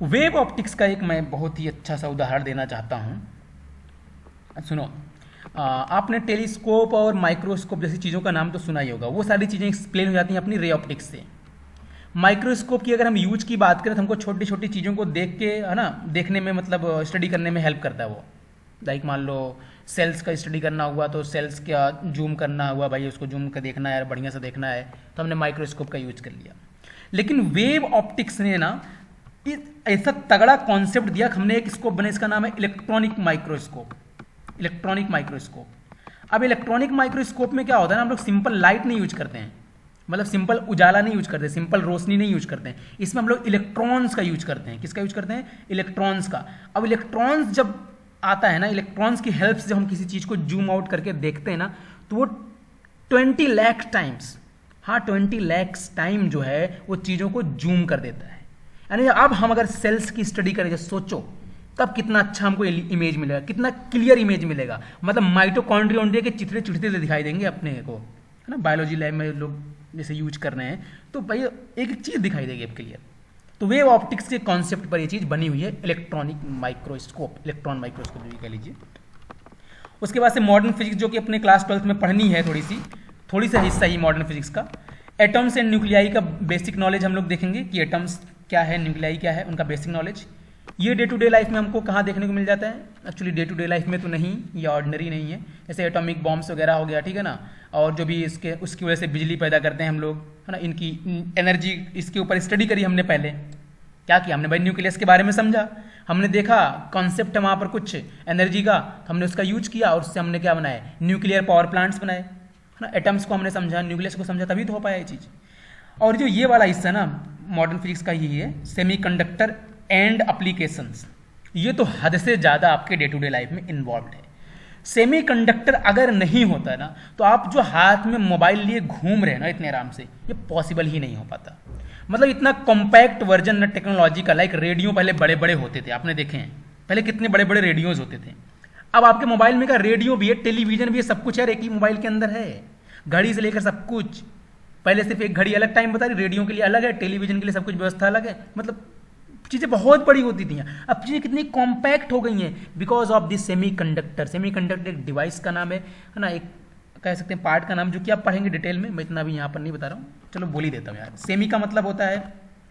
वेव ऑप्टिक्स का एक मैं बहुत ही अच्छा सा उदाहरण देना चाहता हूँ। सुनो, आपने टेलीस्कोप और माइक्रोस्कोप जैसी चीज़ों का नाम तो सुना ही होगा। वो सारी चीज़ें एक्सप्लेन हो जाती हैं अपनी रे ऑप्टिक्स से। माइक्रोस्कोप की अगर हम यूज की बात करें तो हमको छोटी छोटी चीज़ों को देख के, है ना, देखने में, मतलब स्टडी करने में हेल्प करता है वो। लाइक मान लो सेल्स का स्टडी करना हुआ, तो सेल्स का जूम करना हुआ, भाई उसको जूम कर देखना है, बढ़िया से देखना है, तो हमने माइक्रोस्कोप का यूज कर लिया। लेकिन वेव ऑप्टिक्स ने ना ऐसा तगड़ा कॉन्सेप्ट दिया, हमने एक स्कोप बने, इसका नाम है इलेक्ट्रॉनिक माइक्रोस्कोप। Electronic microscope. अब इलेक्ट्रॉनिक माइक्रोस्कोप में क्या होता है ना, हम लोग सिंपल लाइट नहीं यूज करते हैं, मतलब सिंपल उजाला नहीं यूज करते, सिंपल रोशनी नहीं यूज करते हैं। इसमें हम लोग इलेक्ट्रॉन्स का यूज करते हैं। किसका यूज करते हैं? इलेक्ट्रॉन्स का। अब इलेक्ट्रॉन्स जब आता है ना, इलेक्ट्रॉन्स की हेल्प से जब हम किसी चीज़ को जूम आउट करके देखते हैं ना, तो वो 20 लाख टाइम्स, हाँ 20 लाख टाइम जो है वो चीज़ों को जूम कर देता है। यानी अब हम अगर सेल्स की स्टडी करें, जो सोचो तब कितना अच्छा हमको इमेज मिलेगा, कितना क्लियर इमेज मिलेगा। मतलब माइटोकॉन्ड्रिया के चिथड़े चिथड़े से दिखाई देंगे अपने को, है ना, बायोलॉजी लैब में लोग जैसे यूज कर रहे हैं, तो भाई एक एक चीज़ दिखाई देगी अब क्लियर। तो वेव ऑप्टिक्स के कॉन्सेप्ट पर ये चीज़ बनी हुई है, इलेक्ट्रॉनिक माइक्रोस्कोप, इलेक्ट्रॉन माइक्रोस्कोप भी कह लीजिए। उसके बाद से मॉडर्न फिजिक्स, जो कि अपने क्लास 12th में पढ़नी है, थोड़ी सा हिस्सा ही मॉडर्न फिजिक्स का। एटम्स एंड न्यूक्लियाई का बेसिक नॉलेज हम लोग देखेंगे कि एटम्स क्या है, न्यूक्लियाई क्या है, उनका बेसिक नॉलेज। ये डे टू डे लाइफ में हमको कहाँ देखने को मिल जाता है? Actually day to day life में तो नहीं, ये ऑर्डिनरी नहीं है। जैसे एटॉमिक बॉम्ब्स वगैरह हो गया, ठीक है ना, और जो भी उसकी वजह से बिजली पैदा करते हैं हम लोग, है ना, इनकी एनर्जी, इसके ऊपर स्टडी करी हमने। पहले क्या किया हमने भाई? न्यूक्लियस के बारे में समझा, हमने देखा कॉन्सेप्ट है वहाँ पर कुछ एनर्जी का, हमने उसका यूज किया और उससे हमने क्या बनाए? न्यूक्लियर पावर प्लांट्स बनाए, है ना। एटम्स को हमने समझा, न्यूक्लियस को समझा, तभी तो हो पाया ये चीज़। और जो ये वाला हिस्सा ना मॉडर्न फिजिक्स का यही है, सेमीकंडक्टर एंड एप्लीकेशंस। ये तो हद से ज़्यादा आपके डे टू डे लाइफ में इन्वॉल्व है। सेमीकंडक्टर अगर नहीं होता ना, तो आप जो हाथ में मोबाइल लिए घूम रहे हैं ना इतने आराम से, ये पॉसिबल ही नहीं हो पाता। मतलब इतना कॉम्पैक्ट वर्जन ना टेक्नोलॉजी का। लाइक रेडियो पहले बड़े बड़े होते थे, आपने देखे हैं पहले कितने बड़े बड़े रेडियोज होते थे। अब आपके मोबाइल में का रेडियो भी है, टेलीविजन भी है, सब कुछ यार एक ही मोबाइल के अंदर है, घड़ी से लेकर सब कुछ। पहले सिर्फ एक घड़ी अलग टाइम बता रही, रेडियो के लिए अलग है, टेलीविजन के लिए सब कुछ व्यवस्था अलग है। मतलब चीज़ें बहुत बड़ी होती थी, अब चीज़ें कितनी कॉम्पैक्ट हो गई हैं because of this semiconductor. Semiconductor एक डिवाइस का नाम है ना, एक कह सकते हैं पार्ट का नाम, जो कि आप पढ़ेंगे डिटेल में, मैं इतना भी यहाँ पर नहीं बता रहा हूँ, चलो बोल ही देता हूँ यार। सेमी का मतलब होता है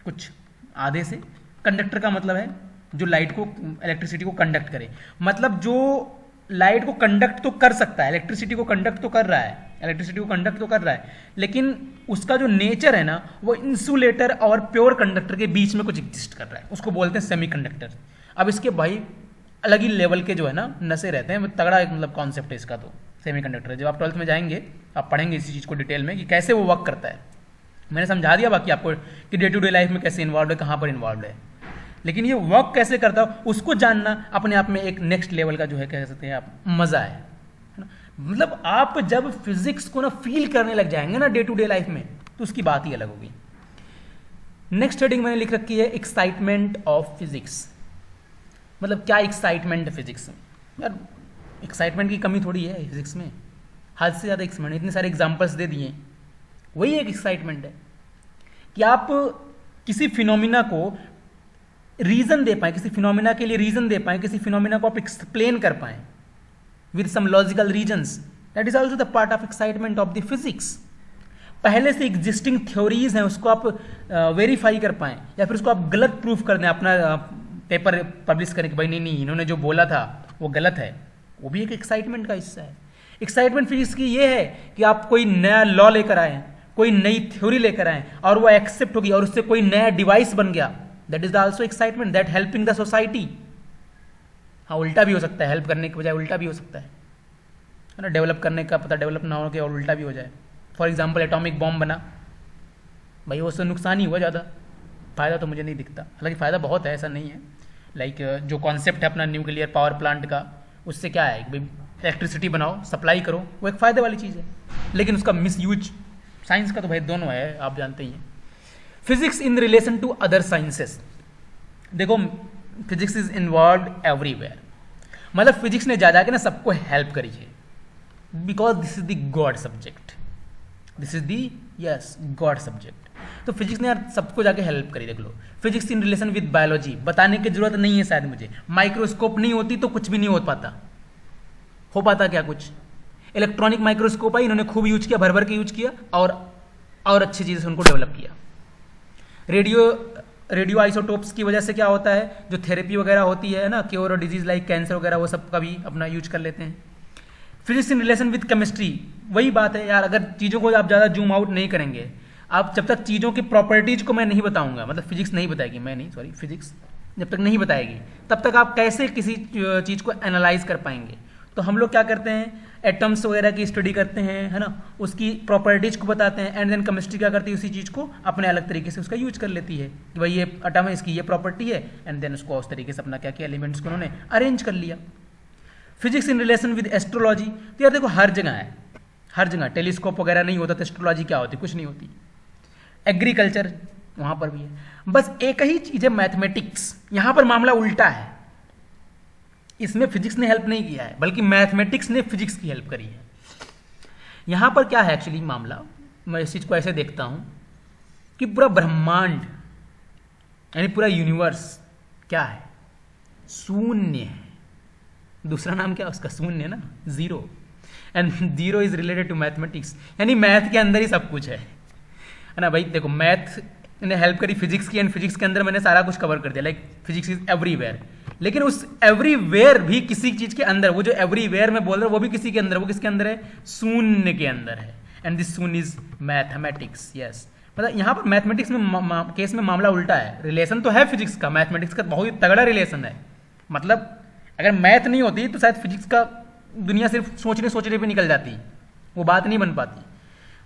कुछ आधे से, कंडक्टर का मतलब है जो लाइट को, इलेक्ट्रिसिटी को कंडक्ट करे। मतलब जो लाइट को कंडक्ट तो कर सकता है, इलेक्ट्रिसिटी को कंडक्ट तो कर रहा है, लेकिन उसका जो नेचर है ना वो इंसुलेटर और प्योर कंडक्टर के बीच में कुछ एग्जिस्ट कर रहा है, उसको बोलते हैं सेमीकंडक्टर। अब इसके भाई अलग ही लेवल के जो है ना नशे रहते हैं, तगड़ा एक मतलब कॉन्सेप्ट है इसका। तो सेमीकंडक्टर जब आप 12th में जाएंगे आप पढ़ेंगे इसी चीज़ को डिटेल में कि कैसे वो वर्क करता है। मैंने समझा दिया बाकी आपको कि डे टू डे लाइफ में कैसे इन्वॉल्व है, कहाँ पर इन्वॉल्व है, लेकिन ये वर्क कैसे करता है उसको जानना अपने आप में एक नेक्स्ट लेवल का जो है कह सकते हैं आप मज़ा है ना। मतलब आप जब फिजिक्स को ना फील करने लग जाएंगे ना डे टू डे लाइफ में तो उसकी बात ही अलग होगी। नेक्स्ट हेडिंग मैंने लिख रखी है एक्साइटमेंट ऑफ फिजिक्स। मतलब क्या एक्साइटमेंट है फिजिक्स में? यार एक्साइटमेंट की कमी थोड़ी है फिजिक्स में, हद से ज़्यादा एक्साइटमेंट, इतने सारे एग्जाम्पल्स दे दिए। वही एक एक्साइटमेंट है कि आप किसी फिनोमिना को रीजन दे पाए, किसी फिनोमिना के लिए रीजन दे पाए, किसी फिनोमिना को आप एक्सप्लेन कर पाए with some logical reasons. That is also the part of excitement of the physics. पहले से एग्जिस्टिंग थ्योरीज हैं उसको आप वेरीफाई कर पाएं या फिर उसको आप गलत प्रूफ कर दें, अपना पेपर पब्लिश करें कि भाई नहीं इन्होंने जो बोला था वो गलत है, वो भी एक एक्साइटमेंट का हिस्सा है। एक्साइटमेंट फिजिक्स की ये है कि आप कोई नया लॉ लेकर आए, कोई नई थ्योरी लेकर आए और वो एक्सेप्ट होगी और उससे कोई नया डिवाइस बन गया। That is also excitement that helping the society. हाँ उल्टा भी हो सकता है, हेल्प करने के बजाय उल्टा भी हो सकता है ना, डेवलप करने का पता डेवलप ना हो के और उल्टा भी हो जाए। फॉर एग्जाम्पल एटॉमिक बॉम्ब बना, भाई उससे नुकसान ही हुआ ज़्यादा, फ़ायदा तो मुझे नहीं दिखता। हालांकि फ़ायदा बहुत है, ऐसा नहीं है। लाइक जो कॉन्सेप्ट है अपना न्यूक्लियर पावर प्लांट का, उससे क्या है भाई इलेक्ट्रिसिटी बनाओ सप्लाई करो, वो एक फ़ायदे वाली चीज़ है। लेकिन उसका मिस यूज साइंस का तो भाई दोनों है, आप जानते ही हैं। Physics in relation to other sciences, देखो फिजिक्स इज इन्वॉल्व एवरीवेयर। मतलब फिजिक्स ने जा जाके ना सबको हेल्प करी है, because this is the god subject, this is the yes god subject. तो फिजिक्स ने यार सबको जाके हेल्प करी। देख लो physics in relation with biology, बताने की जरूरत नहीं है शायद मुझे, माइक्रोस्कोप नहीं होती तो कुछ भी नहीं हो पाता क्या कुछ। इलेक्ट्रॉनिक माइक्रोस्कोप है, इन्होंने खूब यूज किया, भर भर के यूज किया और अच्छी चीज़ से उनको डेवलप किया। रेडियो आइसोटोप्स की वजह से क्या होता है, जो थेरेपी वगैरह होती है ना, क्योर और डिजीज लाइक कैंसर वगैरह, वो सब का भी अपना यूज कर लेते हैं। Physics in relation with chemistry, वही बात है यार, अगर चीज़ों को आप ज़्यादा जूम आउट नहीं करेंगे, आप जब तक चीज़ों की प्रॉपर्टीज को मैं नहीं बताऊंगा, मतलब फिजिक्स नहीं बताएगी, फिजिक्स जब तक नहीं बताएगी तब तक आप कैसे किसी चीज़ को एनालाइज कर पाएंगे। तो हम लोग क्या करते हैं, एटम्स वगैरह की स्टडी करते हैं, है ना, उसकी प्रॉपर्टीज को बताते हैं, एंड देन केमिस्ट्री क्या करती है, उसी चीज़ को अपने अलग तरीके से उसका यूज कर लेती है कि भाई ये एटम है, इसकी ये प्रॉपर्टी है, एंड देन उसको उस तरीके से अपना क्या किया, एलिमेंट्स को उन्होंने अरेंज कर लिया। Physics in relation with astrology, तो यार देखो हर जगह है, हर जगह टेलीस्कोप वगैरह नहीं होता तो एस्ट्रोलॉजी क्या होती, कुछ नहीं होती। एग्रीकल्चर वहाँ पर भी है। बस एक ही चीज़ है मैथमेटिक्स, यहाँ पर मामला उल्टा है, इसमें फिजिक्स ने हेल्प नहीं किया है बल्कि मैथमेटिक्स ने फिजिक्स की हेल्प करी है। यहाँ पर क्या है एक्चुअली मामला, मैं इस चीज़ को ऐसे देखता हूँ कि पूरा ब्रह्मांड यानी पूरा यूनिवर्स क्या है, शून्य है। दूसरा नाम क्या है उसका, शून्य ना, zero, and zero is related to mathematics, यानी मैथ के अंदर ही सब कुछ है ना भाई। देखो मैथ ने हेल्प करी फिजिक्स की, एंड फिजिक्स के अंदर मैंने सारा कुछ कवर कर दिया, लाइक फिजिक्स इज एवरीवेयर। लेकिन उस एवरीवेयर भी किसी चीज के अंदर, वो जो एवरीवेयर में बोल रहा हूं वो भी किसी के अंदर, वो किसके अंदर है, शून्य के अंदर है, एंड दिस शून्य इज मैथमेटिक्स। यस, मतलब यहाँ पर मैथमेटिक्स में केस में मामला उल्टा है। रिलेशन तो है फिजिक्स का, मैथमेटिक्स का बहुत ही तगड़ा रिलेशन है। मतलब अगर मैथ नहीं होती तो शायद फिजिक्स का दुनिया सिर्फ सोचने पे निकल जाती, वो बात नहीं बन पाती।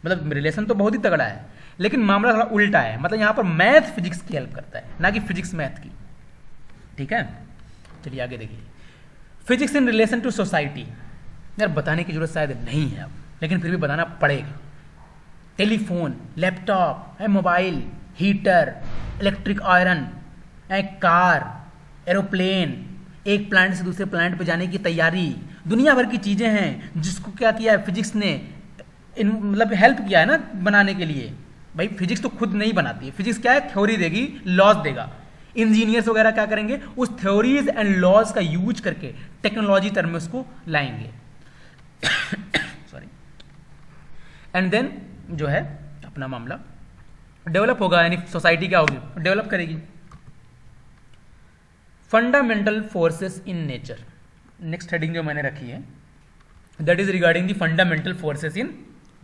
मतलब रिलेशन तो बहुत ही तगड़ा है, लेकिन मामला थोड़ा उल्टा है। मतलब यहाँ पर मैथ फिजिक्स की हेल्प करता है, ना कि फिजिक्स मैथ की। ठीक है, चलिए आगे देखिए। Physics in relation to society, यार बताने की जरूरत शायद नहीं है अब, लेकिन फिर भी बताना पड़ेगा। टेलीफोन, लैपटॉप है, mobile, heater, electric iron, car, aeroplane, एक प्लांट से दूसरे प्लांट पे जाने की तैयारी, दुनिया भर की चीज़ें हैं जिसको क्या किया है फिजिक्स ने, मतलब हेल्प किया है ना बनाने के लिए। भाई फिजिक्स तो खुद नहीं बनाती है, फिजिक्स क्या है, थ्योरी देगी, लॉज देगा। इंजीनियर्स वगैरह क्या करेंगे, उस थ्योरीज एंड लॉज का यूज करके टेक्नोलॉजी टर्म में उसको लाएंगे। सॉरी, एंड देन जो है अपना मामला डेवलप होगा, यानी सोसाइटी क्या होगी, डेवलप करेगी। Fundamental forces in nature, next heading जो मैंने रखी है that is regarding the fundamental forces in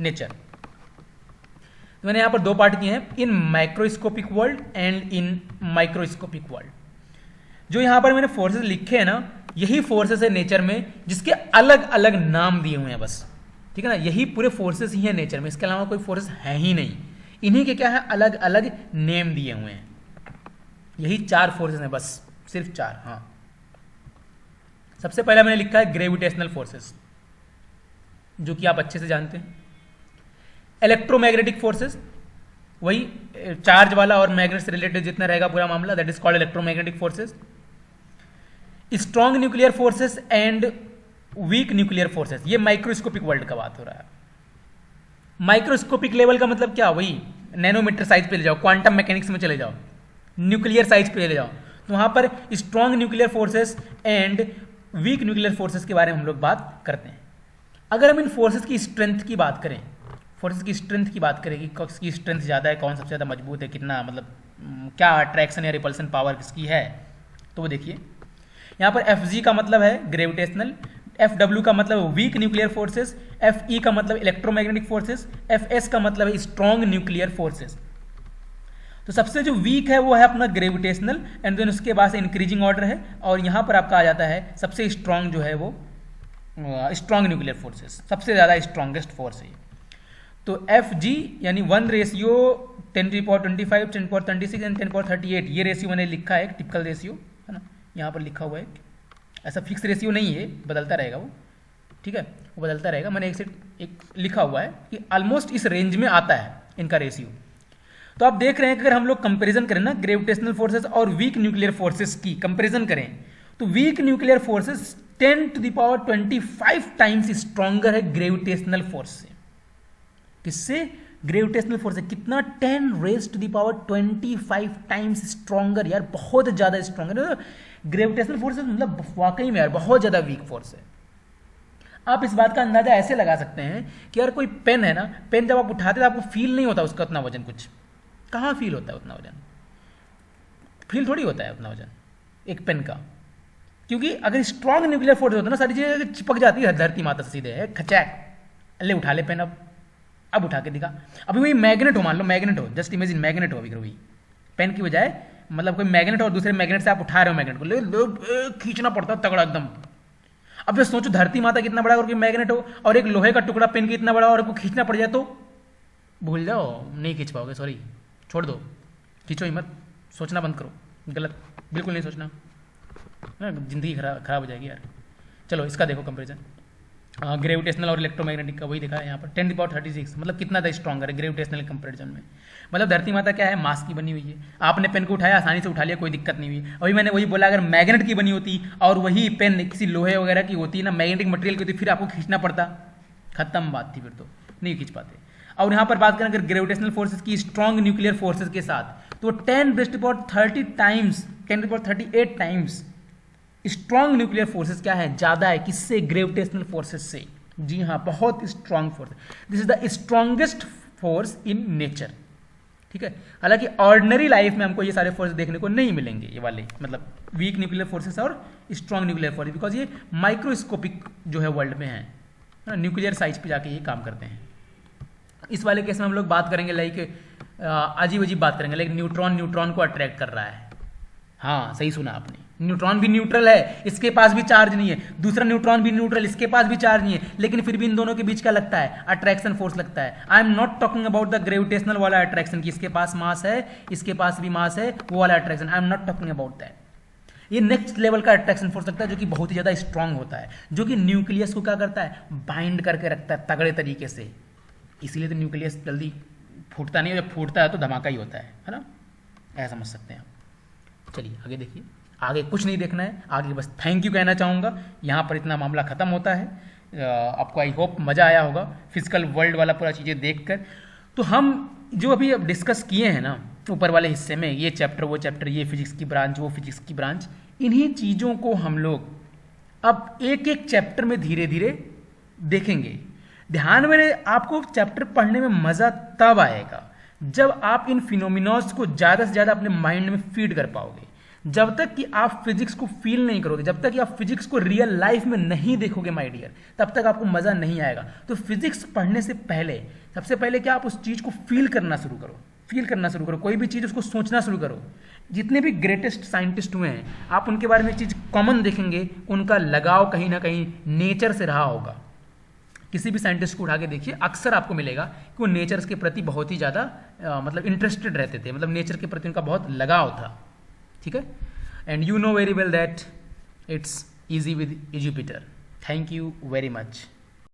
nature. तो मैंने यहाँ पर दो पार्ट किए हैं, in microscopic world and in microscopic world. जो यहाँ पर मैंने फोर्सेस लिखे हैं ना, यही फोर्सेस है नेचर में जिसके अलग अलग नाम दिए हुए हैं बस, ठीक है ना। यही पूरे फोर्सेस ही है नेचर में, इसके अलावा कोई फोर्सेस है ही नहीं। इन्हीं के क्या है, अलग अलग नेम दिए हुए हैं। यही 4 फोर्सेस हैं बस, सिर्फ 4। हाँ, सबसे पहला मैंने लिखा है ग्रेविटेशनल फोर्सेस, जो कि आप अच्छे से जानते हैं। इलेक्ट्रोमैग्नेटिक फोर्सेस, वही चार्ज वाला और मैग्नेट से रिलेटेड जितना रहेगा पूरा मामला, that is called electromagnetic forces. Strong nuclear forces and weak nuclear forces, ये माइक्रोस्कोपिक वर्ल्ड का बात हो रहा है। माइक्रोस्कोपिक लेवल का मतलब क्या, वही नैनोमीटर साइज पे ले जाओ, क्वांटम मैकेनिक्स में चले जाओ, न्यूक्लियर साइज पे ले जाओ, तो वहां पर strong nuclear forces and weak nuclear forces के बारे में हम लोग बात करते हैं। अगर हम इन फोर्सेस की स्ट्रेंथ की बात करें, फोर्सेस की स्ट्रेंथ की बात करें कि किसकी स्ट्रेंथ ज़्यादा है, कौन सबसे ज़्यादा मजबूत है, कितना मतलब क्या अट्रैक्शन या रिपल्सन पावर किसकी है, तो वो देखिए यहाँ पर Fg का मतलब है ग्रेविटेशनल, Fw का मतलब वीक न्यूक्लियर फोर्सेस, Fe का मतलब इलेक्ट्रोमैग्नेटिक फोर्सेस, Fs का मतलब है स्ट्रॉन्ग न्यूक्लियर फोर्सेस। तो सबसे जो वीक है वो है अपना ग्रेविटेशनल, एंड देन उसके बाद इंक्रीजिंग ऑर्डर है, और यहाँ पर आपका आ जाता है सबसे स्ट्रॉन्ग जो है वो स्ट्रॉन्ग न्यूक्लियर फोर्सेस, सबसे ज़्यादा स्ट्रॉन्गेस्ट फोर्स है। तो Fg यानी 1 रेशियो 10^25, 10^36 एंड 10^38, ये रेशियो मैंने लिखा है, एक टिपिकल रेशियो है ना, यहाँ पर लिखा हुआ है। ऐसा फिक्स रेशियो नहीं है, बदलता रहेगा वो, ठीक है, वो बदलता रहेगा। मैंने एक लिखा हुआ है कि ऑलमोस्ट इस रेंज में आता है इनका रेशियो। तो आप देख रहे हैं कि अगर हम लोग कंपेरिजन करें ना ग्रेविटेशनल फोर्सेस और वीक न्यूक्लियर फोर्सेस की कंपेरिजन करें, तो weak nuclear forces 10^25 times stronger है ग्रेविटेशनल फोर्स से। किससे? ग्रेविटेशनल फोर्स है। कितना? 10^25 टाइम्स स्ट्रॉन्गर। यार बहुत ज्यादा स्ट्रॉन्गर है ग्रेविटेशनल फोर्स, मतलब वाकई में यार बहुत ज्यादा वीक फोर्स है। आप इस बात का अंदाजा ऐसे लगा सकते हैं कि यार कोई पेन है ना, पेन जब आप उठाते तो आपको फील नहीं होता उसका उतना वजन, कुछ कहाँ फील होता है उतना वजन, फील थोड़ी होता है उतना वजन एक पेन का, क्योंकि अगर स्ट्रॉन्ग न्यूक्लियर फोर्स होता है ना, सारी चीजें चिपक जाती है धरती माता से सीधे, खचैक, ले उठा ले पेन, अब उठा के दिखा। अभी वही मैग्नेट हो, मान लो मैग्नेट हो, जस्ट इमेजिन मैग्नेट हो, अभी वही पेन की बजाय मतलब कोई मैग्नेट और दूसरे मैग्नेट से आप उठा रहे हो मैग्नेट को, ले खींचना पड़ता तगड़ा एकदम। अब जो सोचो धरती माता कितना बड़ा और कोई मैग्नेट हो, और एक लोहे का टुकड़ा पेन की इतना बड़ा और आपको खींचना पड़ जाए तो भूल जाओ, नहीं खींच पाओगे, सॉरी छोड़ दो, खींचो ही मत, सोचना बंद करो, गलत बिल्कुल नहीं सोचना, जिंदगी खराब हो जाएगी यार। चलो इसका देखो कंपेरिजन, ग्रेविटेशनल और इलेक्ट्रोमैग्नेटिक का वही देखा है यहाँ पर 10^36, मतलब कितना ज़्यादा स्ट्रॉन्गर है ग्रेविटेशनल कंपेरिजन में। मतलब धरती माता क्या है, मास की बनी हुई है, आपने पेन को उठाया आसानी से उठा लिया, कोई दिक्कत नहीं हुई। अभी मैंने वही बोला, अगर मैग्नेट की बनी होती और वही पेन किसी लोहे वगैरह की होती ना, मैग्नेटिक मटेरियल की होती, फिर आपको खींचना पड़ता, खत्म बात थी, फिर तो नहीं खींच पाते। और यहाँ पर बात करें अगर ग्रेविटेशनल फोर्सेज की स्ट्रॉन्ग न्यूक्लियर फोर्सेज के साथ, तो 10^38 टाइम्स स्ट्रॉन्ग न्यूक्लियर फोर्सेस क्या है, ज्यादा है किससे, ग्रेविटेशनल फोर्सेस से। जी हाँ, बहुत strong force, this is the strongest force in nature, ठीक है। हालांकि ऑर्डिनरी लाइफ में हमको ये सारे फोर्स देखने को नहीं मिलेंगे, ये वाले मतलब वीक न्यूक्लियर फोर्सेस और स्ट्रॉन्ग न्यूक्लियर फोर्स, बिकॉज ये माइक्रोस्कोपिक जो है वर्ल्ड में है, न्यूक्लियर साइज पे जाके ये काम करते हैं। इस वाले केस में हम लोग बात करेंगे लाइक अजीब अजीब बात करेंगे, लाइक न्यूट्रॉन को अट्रैक्ट कर रहा है। हाँ सही सुना आपने, न्यूट्रॉन भी न्यूट्रल है, इसके पास भी चार्ज नहीं है, दूसरा न्यूट्रॉन भी न्यूट्रल, इसके पास भी चार्ज नहीं है, लेकिन फिर भी इन दोनों के बीच क्या लगता है, अट्रैक्शन फोर्स लगता है। I am not talking about the gravitational वाला अट्रैक्शन की इसके पास मास है, इसके पास भी मास है, वो वाला attraction, I am not talking about that. ये नेक्स्ट लेवल का अट्रैक्शन फोर्स लगता है, जो कि बहुत ही ज्यादा स्ट्रांग होता है, जो कि न्यूक्लियस को क्या करता है, बाइंड करके रखता है तगड़े तरीके से। इसीलिए तो न्यूक्लियस जल्दी फूटता नहीं है, जब फूटता है तो धमाका ही होता है ना, ऐसा समझ सकते हैं आप। चलिए आगे देखिए, आगे कुछ नहीं देखना है, आगे बस थैंक यू कहना चाहूँगा। यहाँ पर इतना मामला ख़त्म होता है। आपको आई होप मज़ा आया होगा फिजिकल वर्ल्ड वाला पूरा चीज़ें देखकर। तो हम जो अभी अब डिस्कस किए हैं ना ऊपर वाले हिस्से में, ये चैप्टर वो चैप्टर, ये फिजिक्स की ब्रांच वो फिजिक्स की ब्रांच, इन्हीं चीज़ों को हम लोग अब एक एक चैप्टर में धीरे धीरे देखेंगे। ध्यान में रहे, आपको चैप्टर पढ़ने में मज़ा तब आएगा जब आप इन फिनोमिनॉज को ज़्यादा से ज़्यादा अपने माइंड में फीड कर पाओगे, जब तक कि आप फिजिक्स को फील नहीं करोगे, जब तक कि आप फिजिक्स को रियल लाइफ में नहीं देखोगे माय डियर, तब तक आपको मजा नहीं आएगा। तो फिजिक्स पढ़ने से पहले सबसे पहले क्या, आप उस चीज को फील करना शुरू करो, फील करना शुरू करो, कोई भी चीज उसको सोचना शुरू करो। जितने भी ग्रेटेस्ट साइंटिस्ट हुए हैं, आप उनके बारे में एक चीज कॉमन देखेंगे, उनका लगाव कहीं ना कहीं नेचर से रहा होगा। किसी भी साइंटिस्ट को उठा के देखिए, अक्सर आपको मिलेगा कि वो नेचर के प्रति बहुत ही ज़्यादा मतलब इंटरेस्टेड रहते थे, मतलब नेचर के प्रति उनका बहुत लगाव था। ठीक है, and you know very well that it's easy with Jupiter. Thank you very much.